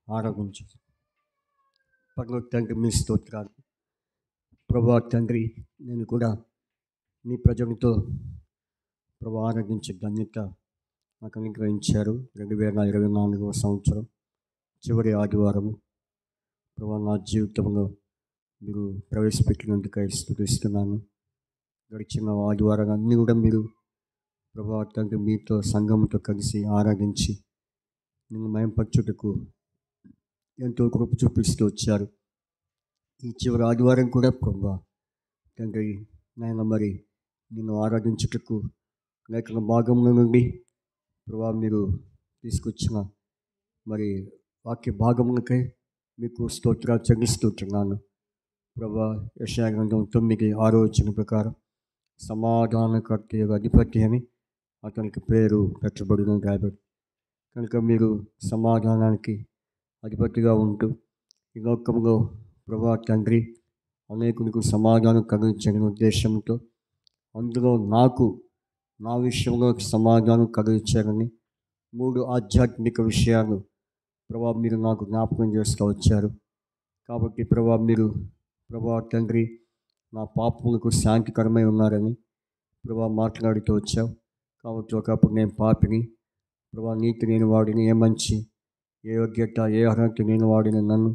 ఆరాధించు. పరలోక తండ్రి, మీ స్తోత్రాలు. ప్రభా తండ్రి, నేను కూడా మీ ప్రజలతో ప్రభా ఆరాధించే ధన్యత నాకు అనుగ్రహించారు. 2024వ సంవత్సరం చివరి ఆదివారము ప్రభా నా జీవితంలో మీరు ప్రవేశపెట్టినందుకై స్తుతిస్తున్నాను. గడిచిన ఆదివారాలు అన్నీ కూడా మీరు ప్రభా తండ్రి మీతో సంఘంతో కలిసి ఆరాధించి నిన్ను మయంపరచుటకు ఎంతో కృప చూపిస్తూ వచ్చారు. ఈ చివరి ఆదివారం కూడా ప్రభా తండ్రి నాయన మరి నిన్ను ఆరాధించుటకు లేఖన భాగంలో నుండి ప్రభా మీరు తీసుకొచ్చిన మరి వాక్య భాగములకై మీకు స్తోత్రాలు చెల్లిస్తున్నాను. ప్రభా యెషయా గ్రంథం 9:6 వచనం ప్రకారం సమాధానకర్త అధిపతి అని అతనికి పేరు పెట్టబడిన రాబడి. కనుక మీరు సమాధానానికి అధిపతిగా ఉంటూ ఈ లోకంలో ప్రభా తండ్రి అనేకులకు సమాధానం కలిగించని ఉద్దేశంతో అందులో నా విషయంలో సమాధానం కలిగించారని 3 ఆధ్యాత్మిక విషయాలు ప్రభా మీరు నాకు జ్ఞాపకం చేస్తూ వచ్చారు. కాబట్టి ప్రభా మీరు ప్రభా తండ్రి నా పాపములకు శాంతికరమై ఉన్నారని ప్రభా మాట్లాడుతూ వచ్చావు. కాబట్టి ఒకప్పుడు నేను పాపిని ప్రభా, నీతి నేను వాడిని, ఏ మంచి ఏ యోగ్యత ఏ అర్హత నేను వాడిన నన్ను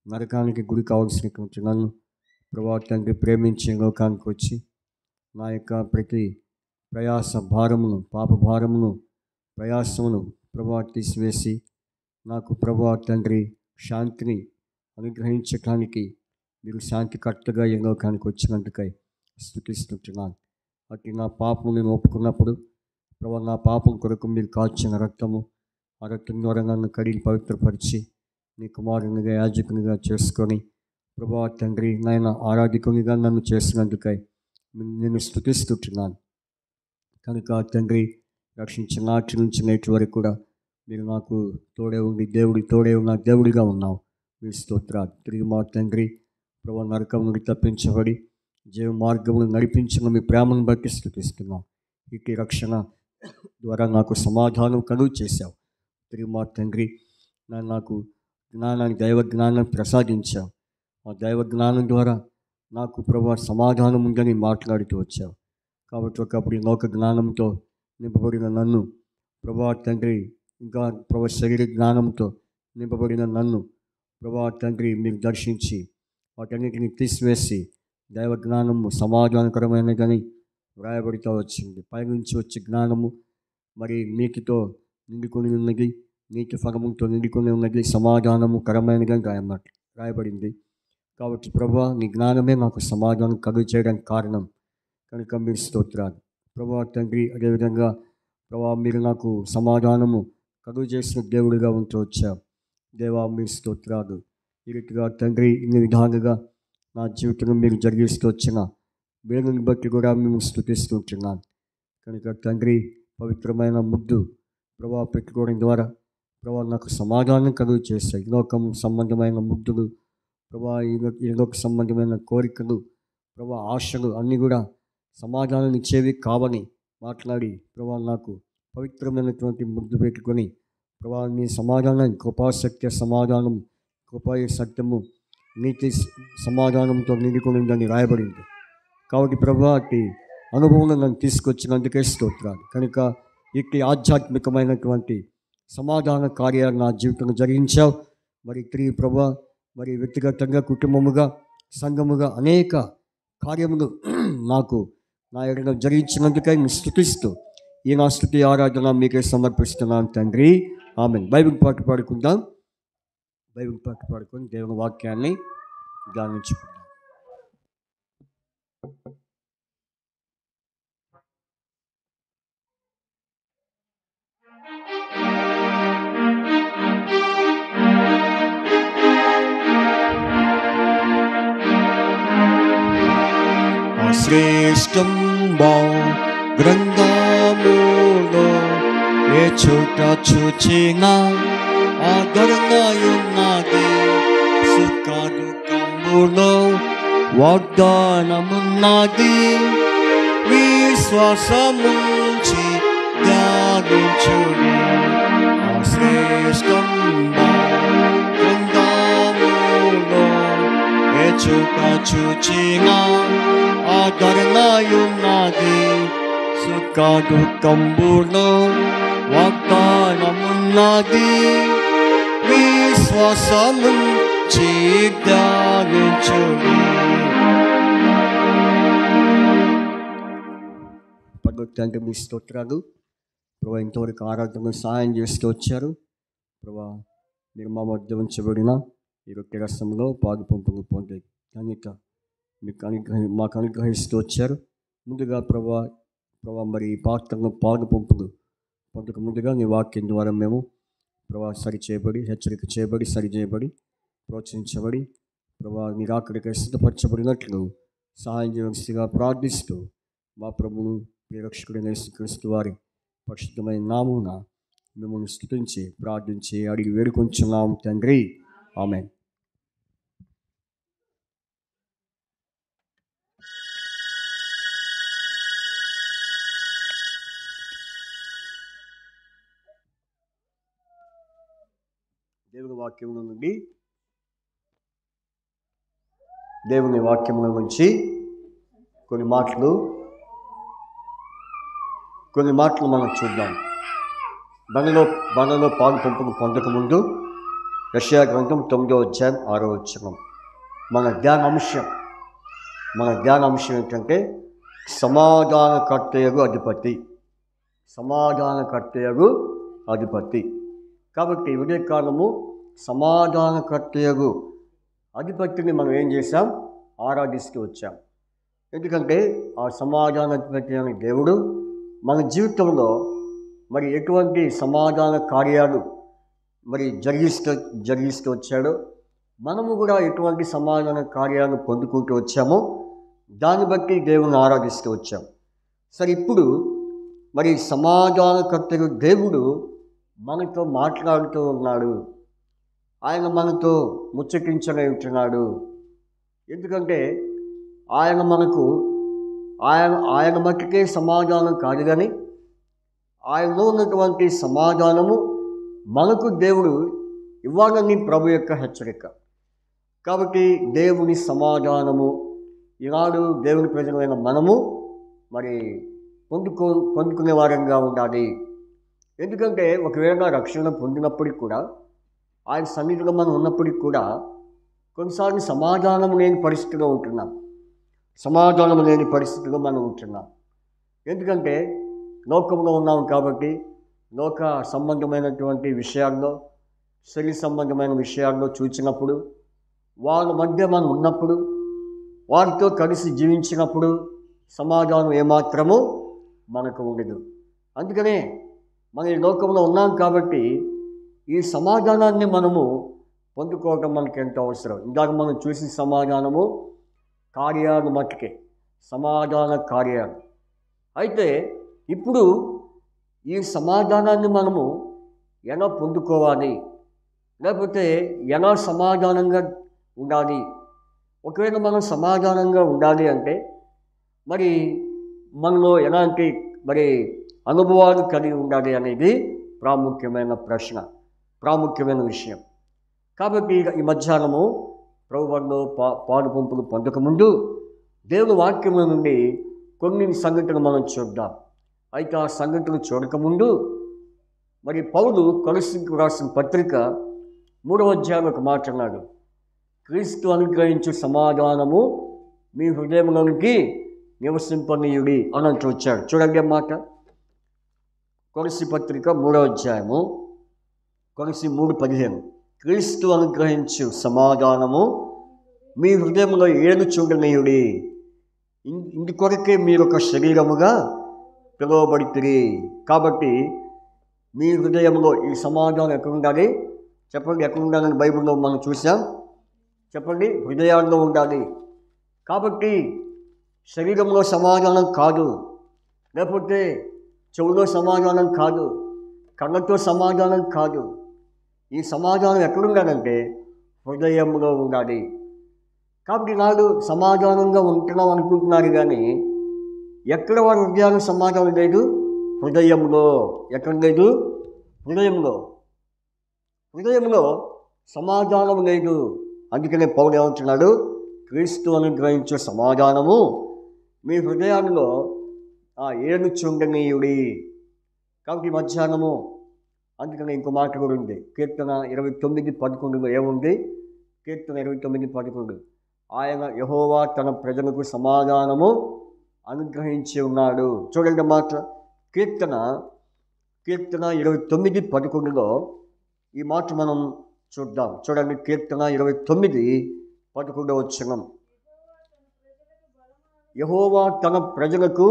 నరకానికి గురి కావాల్సినటువంటి నన్ను ప్రభా తండ్రి ప్రేమించి లోకానికి వచ్చి నా యొక్క ప్రతి ప్రయాస భారమును పాప భారమును ప్రయాసమును ప్రభా తీసివేసి నాకు ప్రభా తండ్రి శాంతిని అనుగ్రహించడానికి మీరు శాంతికర్తగా ఈ లోకానికి వచ్చినందుకై స్తుతిస్తున్నాను. అట్టి నా పాపము నేను ఒప్పుకున్నప్పుడు ప్రభా నా పాపం కొరకు మీరు కాల్చిన రక్తము, ఆ రక్తం ద్వారా నన్ను కడిగి పవిత్రపరిచి నీ కుమారునిగా యాజకునిగా చేసుకొని ప్రభా తండ్రి నాయన ఆరాధికునిగా నన్ను చేసినందుకై నేను స్తుతిస్తున్నాను. కనుక తండ్రి రక్షించిన నాటి నుంచి నేటి వరకు కూడా మీరు నాకు తోడే ఉండి తోడే ఉన్న దేవుడిగా ఉన్నావు. మీ స్తోత్రాలు. తిరిగి మా తండ్రి ప్రభా నరకం నుండి తప్పించబడి జీవ మార్గమును నడిపించిన మీ ప్రేమను బట్టి స్తుతిస్తున్నాం. ఇటు రక్షణ ద్వారా నాకు సమాధానం కలుగు చేశావు. తిరిగి మా తండ్రి నాకు దైవ జ్ఞానాన్ని ప్రసాదించావు. ఆ దైవ జ్ఞానం ద్వారా నాకు ప్రభా సమాధానం ఉందని మాట్లాడుతూ వచ్చావు. కాబట్టి ఒకప్పుడు ఈ లోక జ్ఞానంతో నింపబడిన నన్ను ప్రభా తండ్రి ఇంకా ప్రభా శరీర జ్ఞానంతో నింపబడిన నన్ను ప్రభా తండ్రి మీరు దర్శించి వాటన్నిటిని తీసివేసి దైవ జ్ఞానము సమాధానకరమైనదని వ్రాయబడుతూ వచ్చింది. పైనుంచి వచ్చే జ్ఞానము మరి నీటితో నిండుకొని ఉన్నది, నీటి ఫలముతో నిండుకొని ఉన్నది, సమాధానము కరమైనగా రాయబడింది. కాబట్టి ప్రభా నీ జ్ఞానమే నాకు సమాధానం కలుగు చేయడానికి కారణం. కనుక మీరు స్తోత్రాలు ప్రభా తండ్రి. అదేవిధంగా ప్రభా మీరు నాకు సమాధానము కలుగు చేసిన దేవుడిగా ఉంటూ వచ్చావు. దేవా మీరు స్తోత్రాలు. ఈ రీతిగా తండ్రి ఇన్ని విధాలుగా నా జీవితంలో మీరు జరిగిస్తూ వచ్చిన వేలుని బట్టి కూడా మేము స్తుతిస్తుంటున్నాను. కనుక తండ్రి పవిత్రమైన ముద్దు ప్రభా పెట్టుకోవడం ద్వారా ప్రభా నాకు సమాధానం కలుగు చేస్తాయి. లోకం సంబంధమైన ముద్దులు ప్రభా ఈ లోక సంబంధమైన కోరికలు ప్రభా ఆశలు అన్నీ కూడా సమాధానం ఇచ్చేవి కావని మాట్లాడి ప్రభా నాకు పవిత్రమైనటువంటి ముద్దు పెట్టుకొని ప్రభా నీ సమాధానం కృపాసత్య సమాధానం కృపా సత్యము నీతి సమాధానంతో నిండుకునిందని రాయబడింది. కాబట్టి ప్రభా అట్టి అనుభవంలో నన్ను తీసుకొచ్చినందుకే స్తోత్రాలు. కనుక ఇట్టి ఆధ్యాత్మికమైనటువంటి సమాధాన కార్యాలు నా జీవితంలో జరిగించావు. మరి తిరిగి ప్రభా మరి వ్యక్తిగతంగా కుటుంబముగా సంఘముగా అనేక కార్యములు నాకు నా ఎడలో జరిగించినందుకై మీ స్తుతిస్తూ ఈ నా స్తుతి ఆరాధన మీకే సమర్పిస్తున్నాను తండ్రి. ఆమేన్. బైబిల్ పాట పాడుకుందాం. బైబిల్ పాట పాడుకొని దేవుని వాక్యాన్ని ధ్యానించుకుందాం. శ్రేష్టం గ్రంథములో ఏ చోట చూచినా ఆదరణయున్నది. సుఖదుఃఖములో వాగ్దానమున్నది. విశ్వాసముంచి ధ్యానించుడి. శ్రేష్టం చూక చూచిన ఆదరణయున్నది. సుఖ దుఃఖంబులో వాగ్దానమున్నది. విశ్వాసము ధ్యానించుడి. పర్లోక మీ స్తోత్రాలు ప్రభా. ఇంతవరకు ఆరాధన సహాయం చేస్తూ వచ్చారు ప్రభా. మీరు మా మధ్య ఉంచబడిన ఈ రొట్టె రసంలో పాలు పంపులు పొందే కనుక మీకు మాకు అనుగ్రహిస్తూ వచ్చారు. ముందుగా ప్రభా మరి ఈ పాత్రను పాలు పంపులు పొందక ముందుగా నీ వాక్యం ద్వారా మేము ప్రభా సరిచేయబడి, హెచ్చరిక చేయబడి, సరిచేయబడి, ప్రోత్సహించబడి ప్రభా నిరాకరిక సిద్ధపరచబడినట్లు సహాయం చేయవలసిగా ప్రార్థిస్తూ మా ప్రభువును ప్రియరక్షకుడైన యేసుక్రీస్తు వారి పరిశుద్ధమైన నామమున మిమ్మల్ని స్తుతించి ప్రార్థించి అడిగి వేడుకొంచున్నాము తండ్రి. ఆమేన్. దేవుని వాక్యముల నుంచి కొన్ని మాటలు మనం చూద్దాం. బండలో పాలు పంపును పొందకముందు యెషయా గ్రంథం 9వ అధ్యాయం 6వ వచనం. మన ధ్యాన అంశం ఏంటంటే సమాధానకర్తయగు అధిపతి. కాబట్టి ఉదయకాలము సమాధానకర్తయగు అధిపతిని మనం ఏం చేశాం? ఆరాధిస్తూ వచ్చాం. ఎందుకంటే ఆ సమాధానాధిపతి అనే దేవుడు మన జీవితంలో మరి ఎటువంటి సమాధాన కార్యాలు మరి జరిగిస్తూ వచ్చాడో, మనము కూడా ఎటువంటి సమాధాన కార్యాలను పొందుకుంటూ వచ్చామో దాన్ని బట్టి దేవుని ఆరాధిస్తూ వచ్చాం. సరే, ఇప్పుడు మరి సమాధానకర్తడు దేవుడు మనతో మాట్లాడుతూ ఉన్నాడు. ఆయన మనతో ముచ్చటించగలుగుతున్నాడు. ఎందుకంటే ఆయన మట్టుకే సమాధానం కాదు, కానీ ఆయనలో ఉన్నటువంటి సమాధానము మనకు దేవుడు ఇవ్వాలని ప్రభు యొక్క హెచ్చరిక. కాబట్టి దేవుని సమాధానము ఈనాడు దేవుని ప్రజలైన మనము మరి పొందుకునే వారంగా ఉండాలి. ఎందుకంటే ఒకవేళ రక్షణ పొందినప్పటికి కూడా, ఆయన సన్నిధిలో మనం ఉన్నప్పటికి కూడా కొన్నిసార్లు సమాధానం లేని పరిస్థితిలో మనం ఉంటున్నాం. ఎందుకంటే లోకంలో ఉన్నాం కాబట్టి లోక సంబంధమైనటువంటి విషయాల్లో, శరీర సంబంధమైన విషయాల్లో చూసినప్పుడు, వాళ్ళ మధ్య మనం ఉన్నప్పుడు, వారితో కలిసి జీవించినప్పుడు సమాధానం ఏమాత్రము మనకు ఉండదు. అందుకనే మన ఈ లోకంలో ఉన్నాం కాబట్టి ఈ సమాధానాన్ని మనము పొందుకోవటం మనకి ఎంతో అవసరం. ఇందాక మనం చూసిన సమాధానము కార్యాలు మట్టుకే, సమాధాన కార్యాలు. అయితే ఇప్పుడు ఈ సమాధానాన్ని మనము ఎలా పొందుకోవాలి, లేకపోతే ఎలా సమాధానంగా ఉండాలి? ఒకవేళ మనం సమాధానంగా ఉండాలి అంటే మరి మనలో ఎలాంటి మరి అనుభవాలు కలిగి ఉండాలి అనేది ప్రాముఖ్యమైన ప్రశ్న, ప్రాముఖ్యమైన విషయం. కాబట్టి ఈ మధ్యాహ్నము ప్రభువులో పాలు పంపులు పొందకముందు దేవుని వాక్యముల నుండి కొన్ని సంఘటనలు మనం చూద్దాం. అయితే ఆ సంఘటనలు చూడకముందు మరి పౌలు కొలస్సీయులకు రాసిన పత్రిక 3వ అధ్యాయంలో ఒక మాట అన్నాడు. క్రీస్తు అనుగ్రహించు సమాధానము మీ హృదయంలోనికి నివసింపనీయుడి అని అంటూ వచ్చాడు. చూడండి అన్నమాట. కొలస్సీ పత్రిక 3వ అధ్యాయము, కొలస్సీ 3:15. క్రీస్తు అనుగ్రహించు సమాధానము మీ హృదయంలో ఏలుచుండనీయుడి. ఇందుకొరకే మీరు ఒక శరీరముగా పిలువబడితిరి. కాబట్టి మీ హృదయంలో ఈ సమాధానం ఎక్కడ ఉండాలి? చెప్పండి, ఎక్కడ ఉండాలని బైబిల్లో మనం చూసాం. చెప్పండి, హృదయాల్లో ఉండాలి. కాబట్టి శరీరంలో సమాధానం కాదు, లేకపోతే చెవులో సమాధానం కాదు, కళ్ళతో సమాధానం కాదు. ఈ సమాధానం ఎక్కడుండాలంటే హృదయంలో ఉండాలి. కాబట్టి నాడు సమాధానంగా ఉంటున్నాం అనుకుంటున్నారు, కానీ ఎక్కడ వారి హృదయానికి సమాధానం లేదు? హృదయంలో. ఎక్కడ లేదు? హృదయంలో సమాధానం లేదు. అందుకనే పౌలు ఏమంటున్నాడు? క్రీస్తు అనుగ్రహించే సమాధానము మీ హృదయాల్లో ఏనుచుండనీయుడి. కాబట్టి మధ్యాహ్నము అందుకని ఇంకో మాట కూడా ఉంది. కీర్తన 29:11 ఏముంది? కీర్తన 29:11 ఆయన యెహోవా తన ప్రజలకు సమాధానము అనుగ్రహించి ఉన్నాడు. చూడండి మాట. కీర్తన 29:11 ఈ మాట మనం చూద్దాం. చూడండి, కీర్తన 29:11 యెహోవా తన ప్రజలకు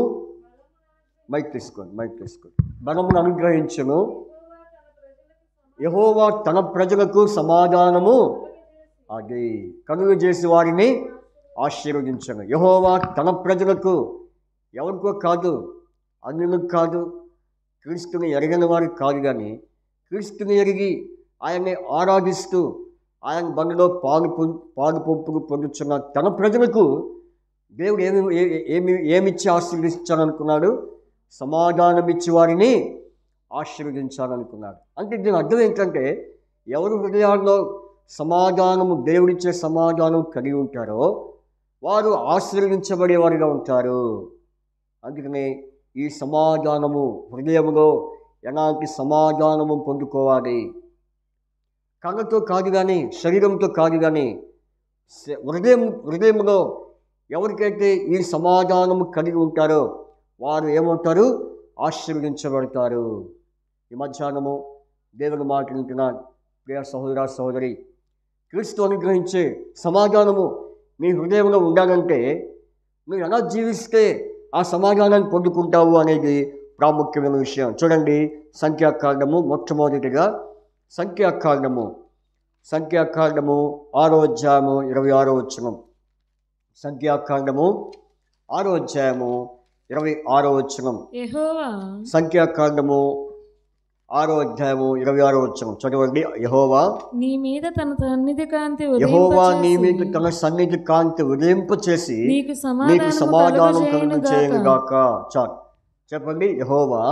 మైక్ తీసుకోండి బలమును అనుగ్రహించును. యెహోవా తన ప్రజలకు సమాధానము అది కలుగు చేసి వారిని ఆశీర్వదించను. యెహోవా తన ప్రజలకు, ఎవరికో కాదు, అన్యులకు కాదు, క్రీస్తుని ఎరగని వారికి కాదు, కానీ క్రీస్తుని ఎరిగి ఆయన్ని ఆరాధిస్తూ ఆయన బండిలో పాలు పంపులు పొందుతున్న తన ప్రజలకు దేవుడు ఏమిచ్చి ఆశీర్వదించాలనుకున్నాడు? సమాధానం ఇచ్చి వారిని ఆశీర్వదించాలనుకున్నాడు. అంటే దీని అర్థం ఏంటంటే, ఎవరు హృదయాల్లో సమాధానము, దేవుడిచ్చే సమాధానం కలిగి ఉంటారో వారు ఆశీర్వదించబడేవారిగా ఉంటారు. అందుకనే ఈ సమాధానము హృదయంలో ఎలాంటి సమాధానము పొందుకోవాలి? కళ్ళతో కాదు కానీ, శరీరంతో కాదు కానీ, హృదయంలో ఎవరికైతే ఈ సమాధానము కలిగి ఉంటారో వారు ఏమవుతారు? ఆశీర్వదించబడతారు. ఈ మధ్యాహ్నము దేవుని మాట వింటున్న ప్రియ సహోదర సహోదరి, క్రీస్తు అనుగ్రహించే సమాధానము మీ హృదయంలో ఉండాలంటే నువ్వు ఎలా జీవిస్తే ఆ సమాధానాన్ని పొందుకుంటావు అనేది ప్రాముఖ్యమైన విషయం. చూడండి, సంఖ్యాకాండము మొట్టమొదటిగా సంఖ్యాకాండము 6:26 సంఖ్యాకాండము 6:26 సంఖ్యాకాండము 6:26 చదవండి. యెహోవా నీ మీద తన సన్నిధి కాంతి ఉదయింపచేసి నీకు సమాధానం కలుగు చేయనుగాక. చాలు చెప్పండి. యెహోవా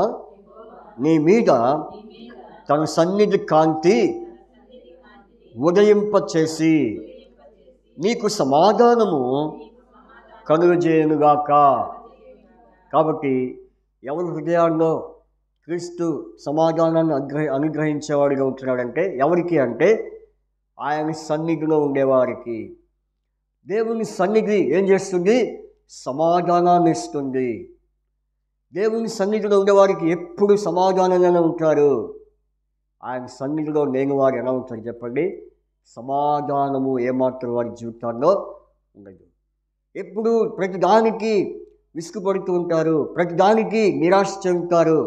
నీ మీద తన సన్నిధి కాంతి ఉదయింపచేసి నీకు సమాధానము కలుగజేయునుగాక. కాబట్టి ఎవరి హృదయాల్లో క్రీస్తు సమాధానాన్ని అనుగ్రహించేవాడిగా ఉంటున్నాడంటే ఎవరికి అంటే ఆయన సన్నిధిలో ఉండేవారికి. దేవుని సన్నిధి ఏం చేస్తుంది? సమాధానాన్ని ఇస్తుంది. దేవుని సన్నిధిలో ఉండేవారికి ఎప్పుడు సమాధానంగానే ఉంటారు. ఆయన సన్నిధిలో లేని వారు ఎలా ఉంటారు చెప్పండి? సమాధానము ఏమాత్రం వారి జీవితాల్లో ఉండదు. ఎప్పుడు ప్రతిదానికి విసుగుపడుతూ ఉంటారు, ప్రతిదానికి నిరాశ చెందుతారు,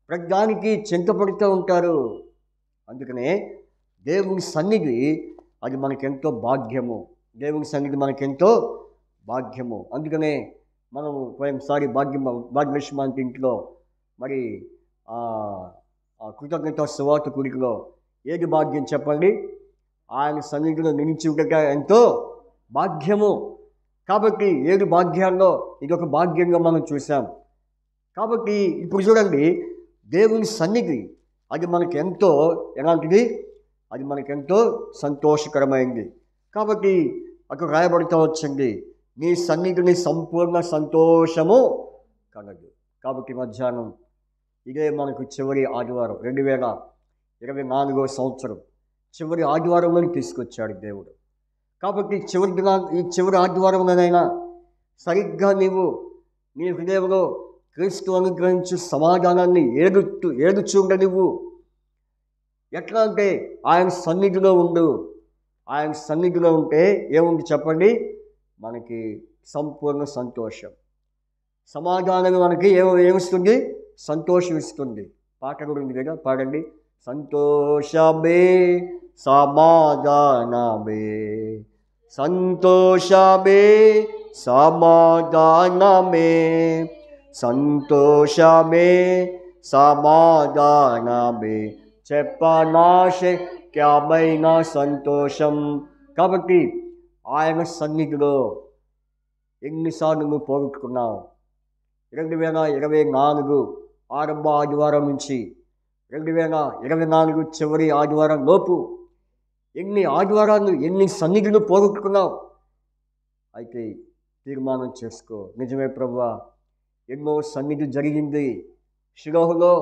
ప్రతిదానికి చింతపడుతూ ఉంటారు. అందుకనే దేవుని సన్నిధి అది మనకెంతో భాగ్యము. దేవుని సన్నిధి మనకెంతో భాగ్యము. అందుకనే మనము పోయినసారి భాగ్యలక్ష్మి ఇంట్లో మరి కృతజ్ఞత సువార్త కూడికలో ఏది భాగ్యం చెప్పండి? ఆయన సన్నిధిలో నిలిచి ఉండట ఎంతో భాగ్యము. కాబట్టి 7 భాగ్యాల్లో ఇదొక భాగ్యంగా మనం చూసాం. కాబట్టి ఇప్పుడు చూడండి, దేవుని సన్నిధి అది మనకి ఎంతో ఎలాంటిది? అది మనకెంతో సంతోషకరమైంది. కాబట్టి అక్కడ రాయబడుతూ వచ్చింది, నీ సన్నిధిని సంపూర్ణ సంతోషము కలదు. కాబట్టి మధ్యాహ్నం ఇదే మనకు చివరి ఆదివారం, 2024వ సంవత్సరం చివరి ఆదివారంలోని తీసుకొచ్చాడు దేవుడు. కాబట్టి ఈ చివరి ఆదివారంలోనైనా సరిగ్గా నీవు నీ హృదయంలో క్రీస్తు అనుగ్రహించు సమాధానాన్ని ఏడుచుండ నువ్వు. ఎట్లా అంటే ఆయన సన్నిధిలో ఉండు. ఆయన సన్నిధిలో ఉంటే ఏముంది చెప్పండి? మనకి సంపూర్ణ సంతోషం, సమాధానం మనకి ఏమిస్తుంది? సంతోషం ఇస్తుంది. పాట కూడా ఉంది కదా, పాడండి. సంతోషమే సమాధానమే, సంతోషమే సమాధానమే, సంతోషమే సమాధానమే, చెప్పనాశక్యమైన సంతోషం. కాబట్టి ఆయన సన్నిధిలో ఎన్నిసార్లు నువ్వు పోగొట్టుకున్నావు? 2024 ఆరంభ ఆదివారం నుంచి 2024 చివరి ఆదివారం లోపు ఎన్ని ఆదివారాలు, ఎన్ని సన్నిధులు పోగొట్టుకున్నావు? అయితే తీర్మానం చేసుకో, నిజమే ప్రభువా, ఎన్నో సన్నిధి జరిగింది, శిలోహులో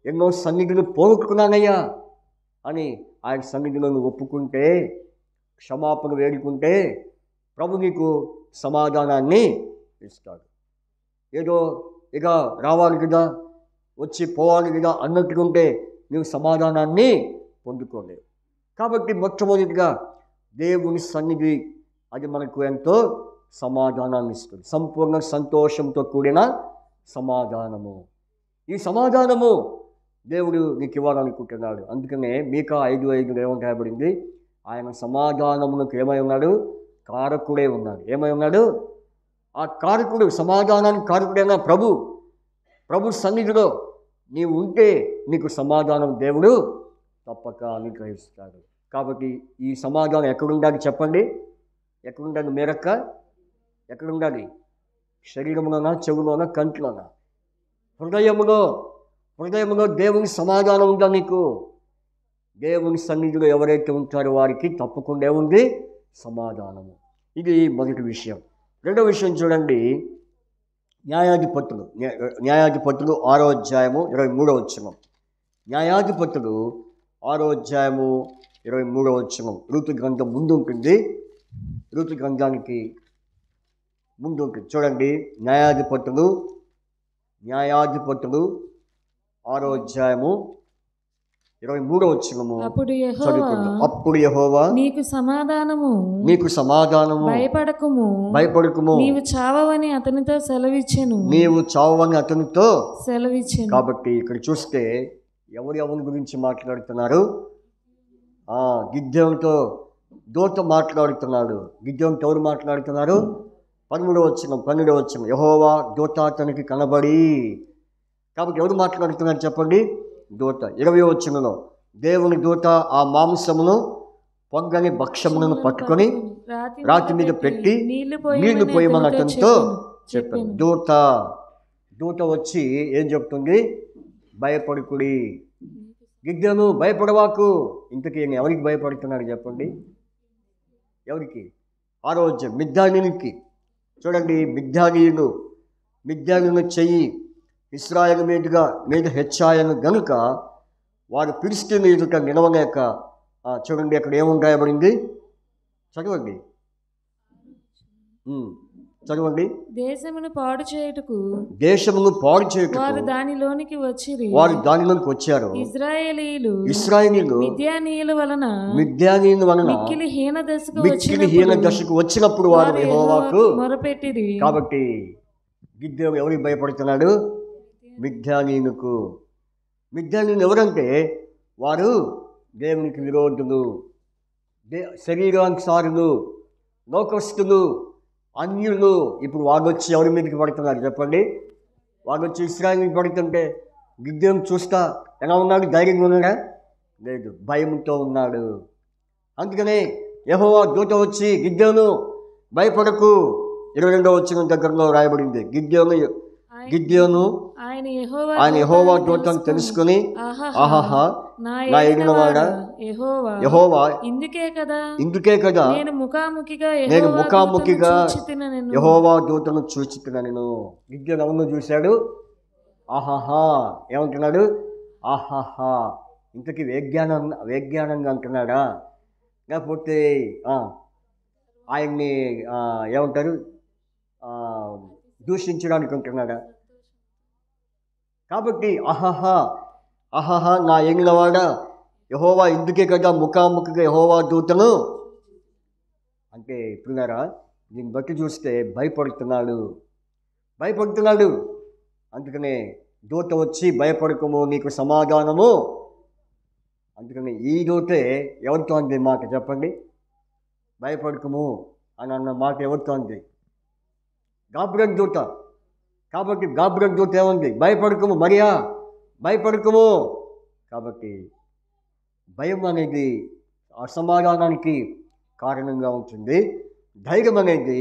ఎన్నో సన్నిధులు పోగొట్టుకున్నానయ్యా అని ఆయన సన్నిధిలో నువ్వు ఒప్పుకుంటే, క్షమాపణ వేడుకుంటే ప్రభు నీకు సమాధానాన్ని ఇస్తాడు. ఏదో ఇక రావాలి కదా, వచ్చి పోవాలి కదా అన్నట్టుకుంటే నువ్వు సమాధానాన్ని పొందుకోలేవు. కాబట్టి మొట్టమొదటిగా దేవుని సన్నిధి అది మనకు ఎంతో సమాధానాన్ని ఇస్తుంది, సంపూర్ణ సంతోషంతో కూడిన సమాధానము. ఈ సమాధానము దేవుడు నీకు ఇవ్వాలనుకుంటున్నాడు. అందుకనే మీకా 5:5 ఏమని రాయబడింది? ఆయన సమాధానమునకు ఏమై ఉన్నాడు? కారకుడే ఉన్నాడు. ఏమై ఉన్నాడు? ఆ కారకుడు, సమాధానానికి కారకుడైన ప్రభు సన్నిధిలో నీవు ఉంటే నీకు సమాధానం దేవుడు తప్పక అనుగ్రహిస్తాడు. కాబట్టి ఈ సమాధానం ఎక్కడుండాలి చెప్పండి? ఎక్కడుండాలి మేరక్క? ఎక్కడుండాలి? శరీరంలోనా, చెవులోనా, కంట్లోనా? హృదయములో దేవుని సమాధానం ఉందా నీకు? దేవుని సన్నిధిలో ఎవరైతే ఉంటారో వారికి తప్పకుండా ఉంది సమాధానము. ఇది మొదటి విషయం. రెండో విషయం చూడండి, న్యాయాధిపతులు 6వ అధ్యాయము 23వ వచనం. న్యాయాధిపతులు 6వ అధ్యాయము 23వ వచనం. ఋతు గ్రంథం ముందు ఉంటుంది, ఋతు గ్రంథానికి ముందు ఉంటుంది. చూడండి, న్యాయాధిపతులు 6వ అధ్యాయము 23వ వచనము. అప్పుడు యెహోవా నీకు సమాధానము, భయపడకుము, నీవు చావని అతనితో సెలవిచ్చెను. కాబట్టి ఇక్కడ చూస్తే ఎవరి గురించి మాట్లాడుతున్నారు? గిద్యోనుతో దూత మాట్లాడుతున్నాడు. గిద్యోనుతో ఎవరు మాట్లాడుతున్నారు? 12వ వచనం. యెహోవా దూత అతనికి కనబడి. కాబట్టి ఎవరు మాట్లాడుతున్నారు చెప్పండి? దూత. 20వ వచనంలో దేవుని దూత ఆ మాంసమును పొంగని భక్ష్యములను పట్టుకొని రాతి మీద పెట్టి నీళ్లు పోయమని అతనితో చెప్పాను. దూత వచ్చి ఏం చెప్తుంది? భయపడుకుడి, గిద్యోను భయపడవాకు. ఇంతకీ ఎవరికి భయపడుతున్నాడు చెప్పండి? ఎవరికి? 6వ అధ్యాయం మిద్యానీయునికి. చూడండి, మిద్యానీయులను చెయ్యి ఇశ్రాయేలు మీద హెచ్చాయను గనుక వారు ఫిలిష్తీయుల ఎదుట నిలవలేక. చూడండి, అక్కడ ఏమని రాయబడింది? చదవండి. దేశమును పాడు చేయుటకు వారు దానిలోనికి వచ్చారు. ఇశ్రాయేలీయులు మిద్యానీయుల వలన మిక్కిలి హీన దశకు వచ్చినప్పుడు వారు యెహోవాకు మొరపెట్టిరి. కాబట్టి గిద్యోను ఎవరికి భయపడుతున్నాడు? మిద్యానీయులకు. మిద్యానీయులు ఎవరంటే వారు దేవునికి విరోధులు, శరీరానుసారులు, లోకస్తులు, అన్యులు. ఇప్పుడు వాడొచ్చి ఎవరి మీదకి పడుతున్నారు చెప్పండి? వాడొచ్చి ఇశ్రాయేలు మీద పడుతుంటే గిద్యోను చూస్తా ఎలా ఉన్నాడు? ధైర్యంగా ఉన్నాడా? లేదు, భయంతో ఉన్నాడు. అందుకనే యెహోవా దూత వచ్చి గిద్యోను భయపడకు, 22వ వచనం దగ్గరలో రాయబడింది. గిద్యోను ఆయన యెహోవా దూతను తెలుసుకుని, ఆహాహా నా ఎగినవాడా యెహోవా, ఇందుకే కదా నేను ముఖాముఖిగా యెహోవా దూతను చూచితినెను. గిద్యోను ఎవరిని చూశాడు? ఆహాహా. ఏమంటున్నాడు? ఆహాహా. ఇంతకీ వేజ్ఞానంగా అంటున్నాడా? లేకపోతే ఆయన్ని ఏమంటారు, దూషించడానికి అంటున్నాడా? కాబట్టి ఆహాహా నా ఎంగినవాడా యెహోవా, ఇందుకే కదా ముఖాముఖిగా యెహోవా దూతను అంటే. ఇప్పుడున్నారా? దీన్ని బట్టి చూస్తే భయపడుతున్నాడు. అందుకనే దూత వచ్చి భయపడకము, నీకు సమాధానము. అందుకని ఈ దూతే ఎవరితో అంది మాట చెప్పండి? భయపడకము అని అన్న మాట ఎవరితో అంది? గాబ్రియెలు దూత. కాబట్టి గాబ్రియెలు దూత ఏముంది? భయపడకము మరియా, భయపడకము. కాబట్టి భయం అనేది అసమాధానానికి కారణంగా ఉంటుంది, ధైర్యం అనేది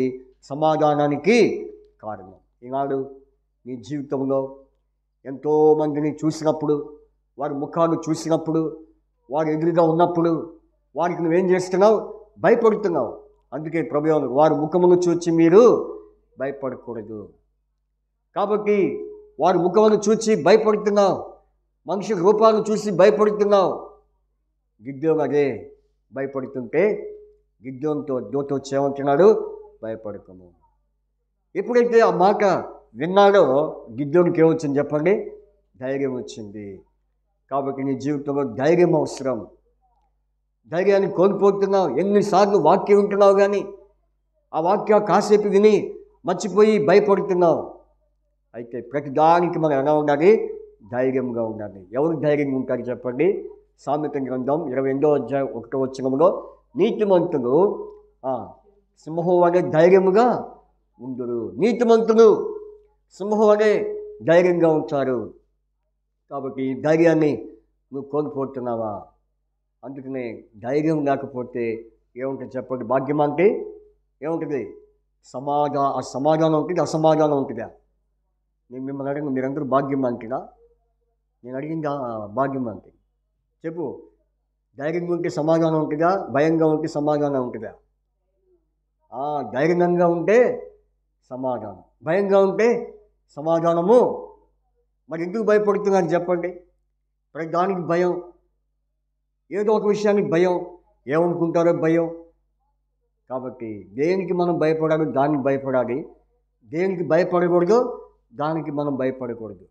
సమాధానానికి కారణం. ఈనాడు నీ జీవితంలో ఎంతోమందిని చూసినప్పుడు, వారి ముఖాలు చూసినప్పుడు, వారు ఎదురుగా ఉన్నప్పుడు వారికి నువ్వేం చేస్తున్నావు? భయపడుతున్నావు. అందుకే ప్రభు వారి ముఖమును చూచి మీరు భయపడకూడదు. కాబట్టి వారి ముఖమును చూచి భయపడుతున్నావు, మనిషి రూపాలను చూసి భయపడుతున్నావు. గిద్యోను అదే భయపడుతుంటే గిద్యోనుతో దూత వచ్చి ఏమంటున్నాడు, భయపడకము. ఎప్పుడైతే ఆ మాట విన్నాడో గిద్యోనుకి ఏమొచ్చింది చెప్పండి, ధైర్యం వచ్చింది. కాబట్టి నీ జీవితంలో ధైర్యం అవసరం. ధైర్యాన్ని కోల్పోతున్నావు. ఎన్నిసార్లు వాక్యం ఉంటున్నావు కానీ ఆ వాక్యం కాసేపు విని మర్చిపోయి భయపడుతున్నావు. అయితే ప్రతిదానికి మనం ఎలా ఉండాలి, ధైర్యంగా ఉండాలి. ఎవరు ధైర్యంగా ఉంటారు చెప్పండి? సామెత గ్రంథం 28వ అధ్యాయం 1వ వచనంలో నీతిమంతులు సింహం వలె ధైర్యముగా ఉండురు. నీతిమంతులు సింహం వలె ధైర్యంగా ఉంటారు. కాబట్టి ఈ ధైర్యాన్ని నువ్వు కోల్పోతున్నావా? అందుకనే ధైర్యం లేకపోతే ఏముంటుంది చెప్పండి? భాగ్యం అంటే ఏముంటుంది? సమాధానం ఉంటుంది, అసమాధానం ఉంటుందా? నేను మిమ్మల్ని అడిగిన మీరందరూ భాగ్యం అంటున్నా, నేను అడిగింది భాగ్యం అంటే చెప్పు. ధైర్యంగా ఉంటే సమాధానం ఉంటుందా? భయంగా ఉంటే సమాధానం ఉంటుందా? ధైర్యంగా ఉంటే సమాధానం, భయంగా ఉంటే సమాధానము. మరి ఎందుకు భయపడుతున్నాను చెప్పండి? ప్రతి దానికి భయం, ఏదో ఒక విషయానికి భయం, ఏమనుకుంటారో భయం. కాబట్టి దేనికి మనం భయపడాలి, దానికి భయపడాలి. దేనికి భయపడకూడదు, దానికి మనం భయపడకూడదు.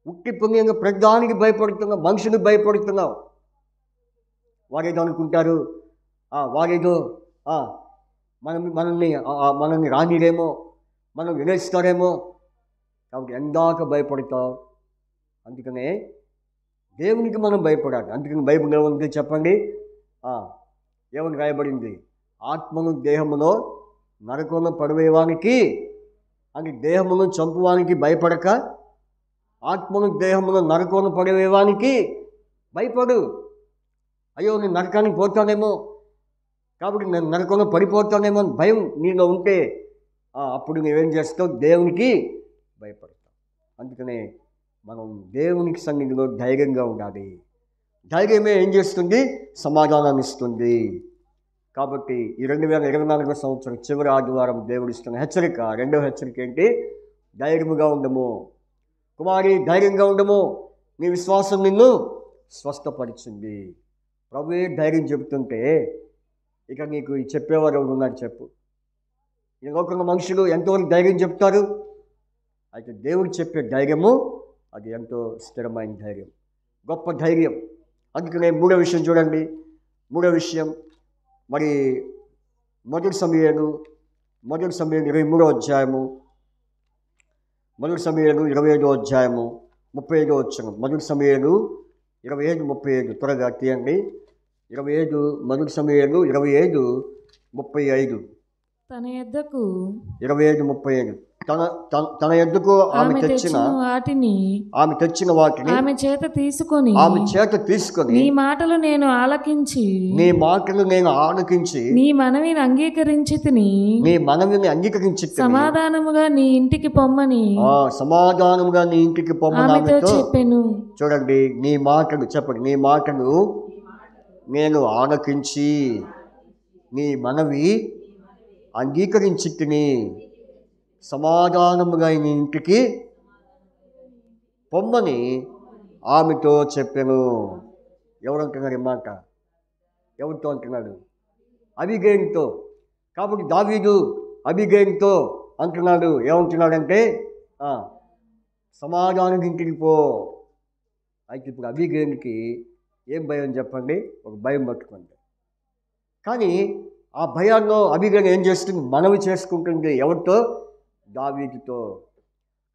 ఉట్టి పుణ్యంగా ప్రతి దానికి భయపడుతున్నాం, మనుషులకు భయపడుతున్నాం. వారేదో అనుకుంటారు, వారేదో మనల్ని రానిరేమో, మనం వినేస్తారేమో. కాబట్టి ఎందాక భయపడతావు. అందుకనే దేవునికి మనం భయపడాలి. అందుకని బైబిల్ ఏముంది చెప్పండి? ఏమని రాయబడింది? ఆత్మను దేహములో నరకంలో పడవేవానికి అని, దేహమును చంపువానికి భయపడక ఆత్మను దేహములో నరకంలో పడవేవానికి భయపడు. అయ్యో నేను నరకానికి పోతానేమో, కాబట్టి నేను నరకంలో పడిపోతానేమో అని భయం నీలో ఉంటే అప్పుడు నువ్వేం చేస్తావు? దేవునికి భయపడతావు. అందుకనే మనం దేవునికి సన్నిధిలో ధైర్యంగా ఉండాలి. ధైర్యమే ఏం చేస్తుంది? సమాధానాన్ని ఇస్తుంది. కాబట్టి ఈ 2024 సంవత్సరం చివరి ఆదివారం దేవుడు ఇస్తున్న హెచ్చరిక, రెండవ హెచ్చరిక ఏంటి? ధైర్యముగా ఉండము. కుమారి ధైర్యంగా ఉండము, నీ విశ్వాసం నిన్ను స్వస్థపరిచింది. ప్రభువే ధైర్యం చెబుతుంటే ఇక నీకు చెప్పేవారు ఎవరు ఉన్నారు చెప్పు? ఈ లోకంలో మనుషులు ఎంతవరకు ధైర్యం చెప్తారు? అయితే దేవుడు చెప్పే ధైర్యము అది ఎంతో స్థిరమైన ధైర్యం, గొప్ప ధైర్యం. అందుకనే మూడో విషయం చూడండి. మూడో విషయం మరి మొదటి సమూయేలు 23వ అధ్యాయము, మొదటి సమూయేలు 25వ అధ్యాయము 35వ వచనం. మొదటి సమూయేలు 25:35 త్వరగా తీయండి. 25 మొదటి సమూయేలు 25:35. తన యొద్దకు 25:35 తన యొద్దకు ఆమె తెచ్చిన వాటిని ఆమె చేత తీసుకొని నీ మాటలు నేను ఆలకించి నీ మనవిని అంగీకరించి సమాధానముగా నీ ఇంటికి పొమ్మని ఆమెతో చెప్పెను. చూడండి, నీ మాటలు చెప్పండి. నీ మాటలు నేను ఆలకించి నీ మనవి అంగీకరించితిని, సమాధానముగా నీ ఇంటికి పొమ్మని ఆమెతో చెప్పాను. ఎవరు అంటున్నారు ఈ మాట? ఎవరితో అంటున్నాడు? అబీగైలుతో. కాబట్టి దావీదు అబీగైలుతో అంటున్నాడు. ఏమంటున్నాడంటే సమాధానం ఇంటికి పో. అయితే ఇప్పుడు అబీగైలుకి ఏం భయం చెప్పండి? ఒక భయం పట్టుకుంది. కానీ ఆ భయాల్లో అబీగైలు ఏం చేస్తుంది? మనవి చేసుకుంటుంది. ఎవరితో? దావీదుతో.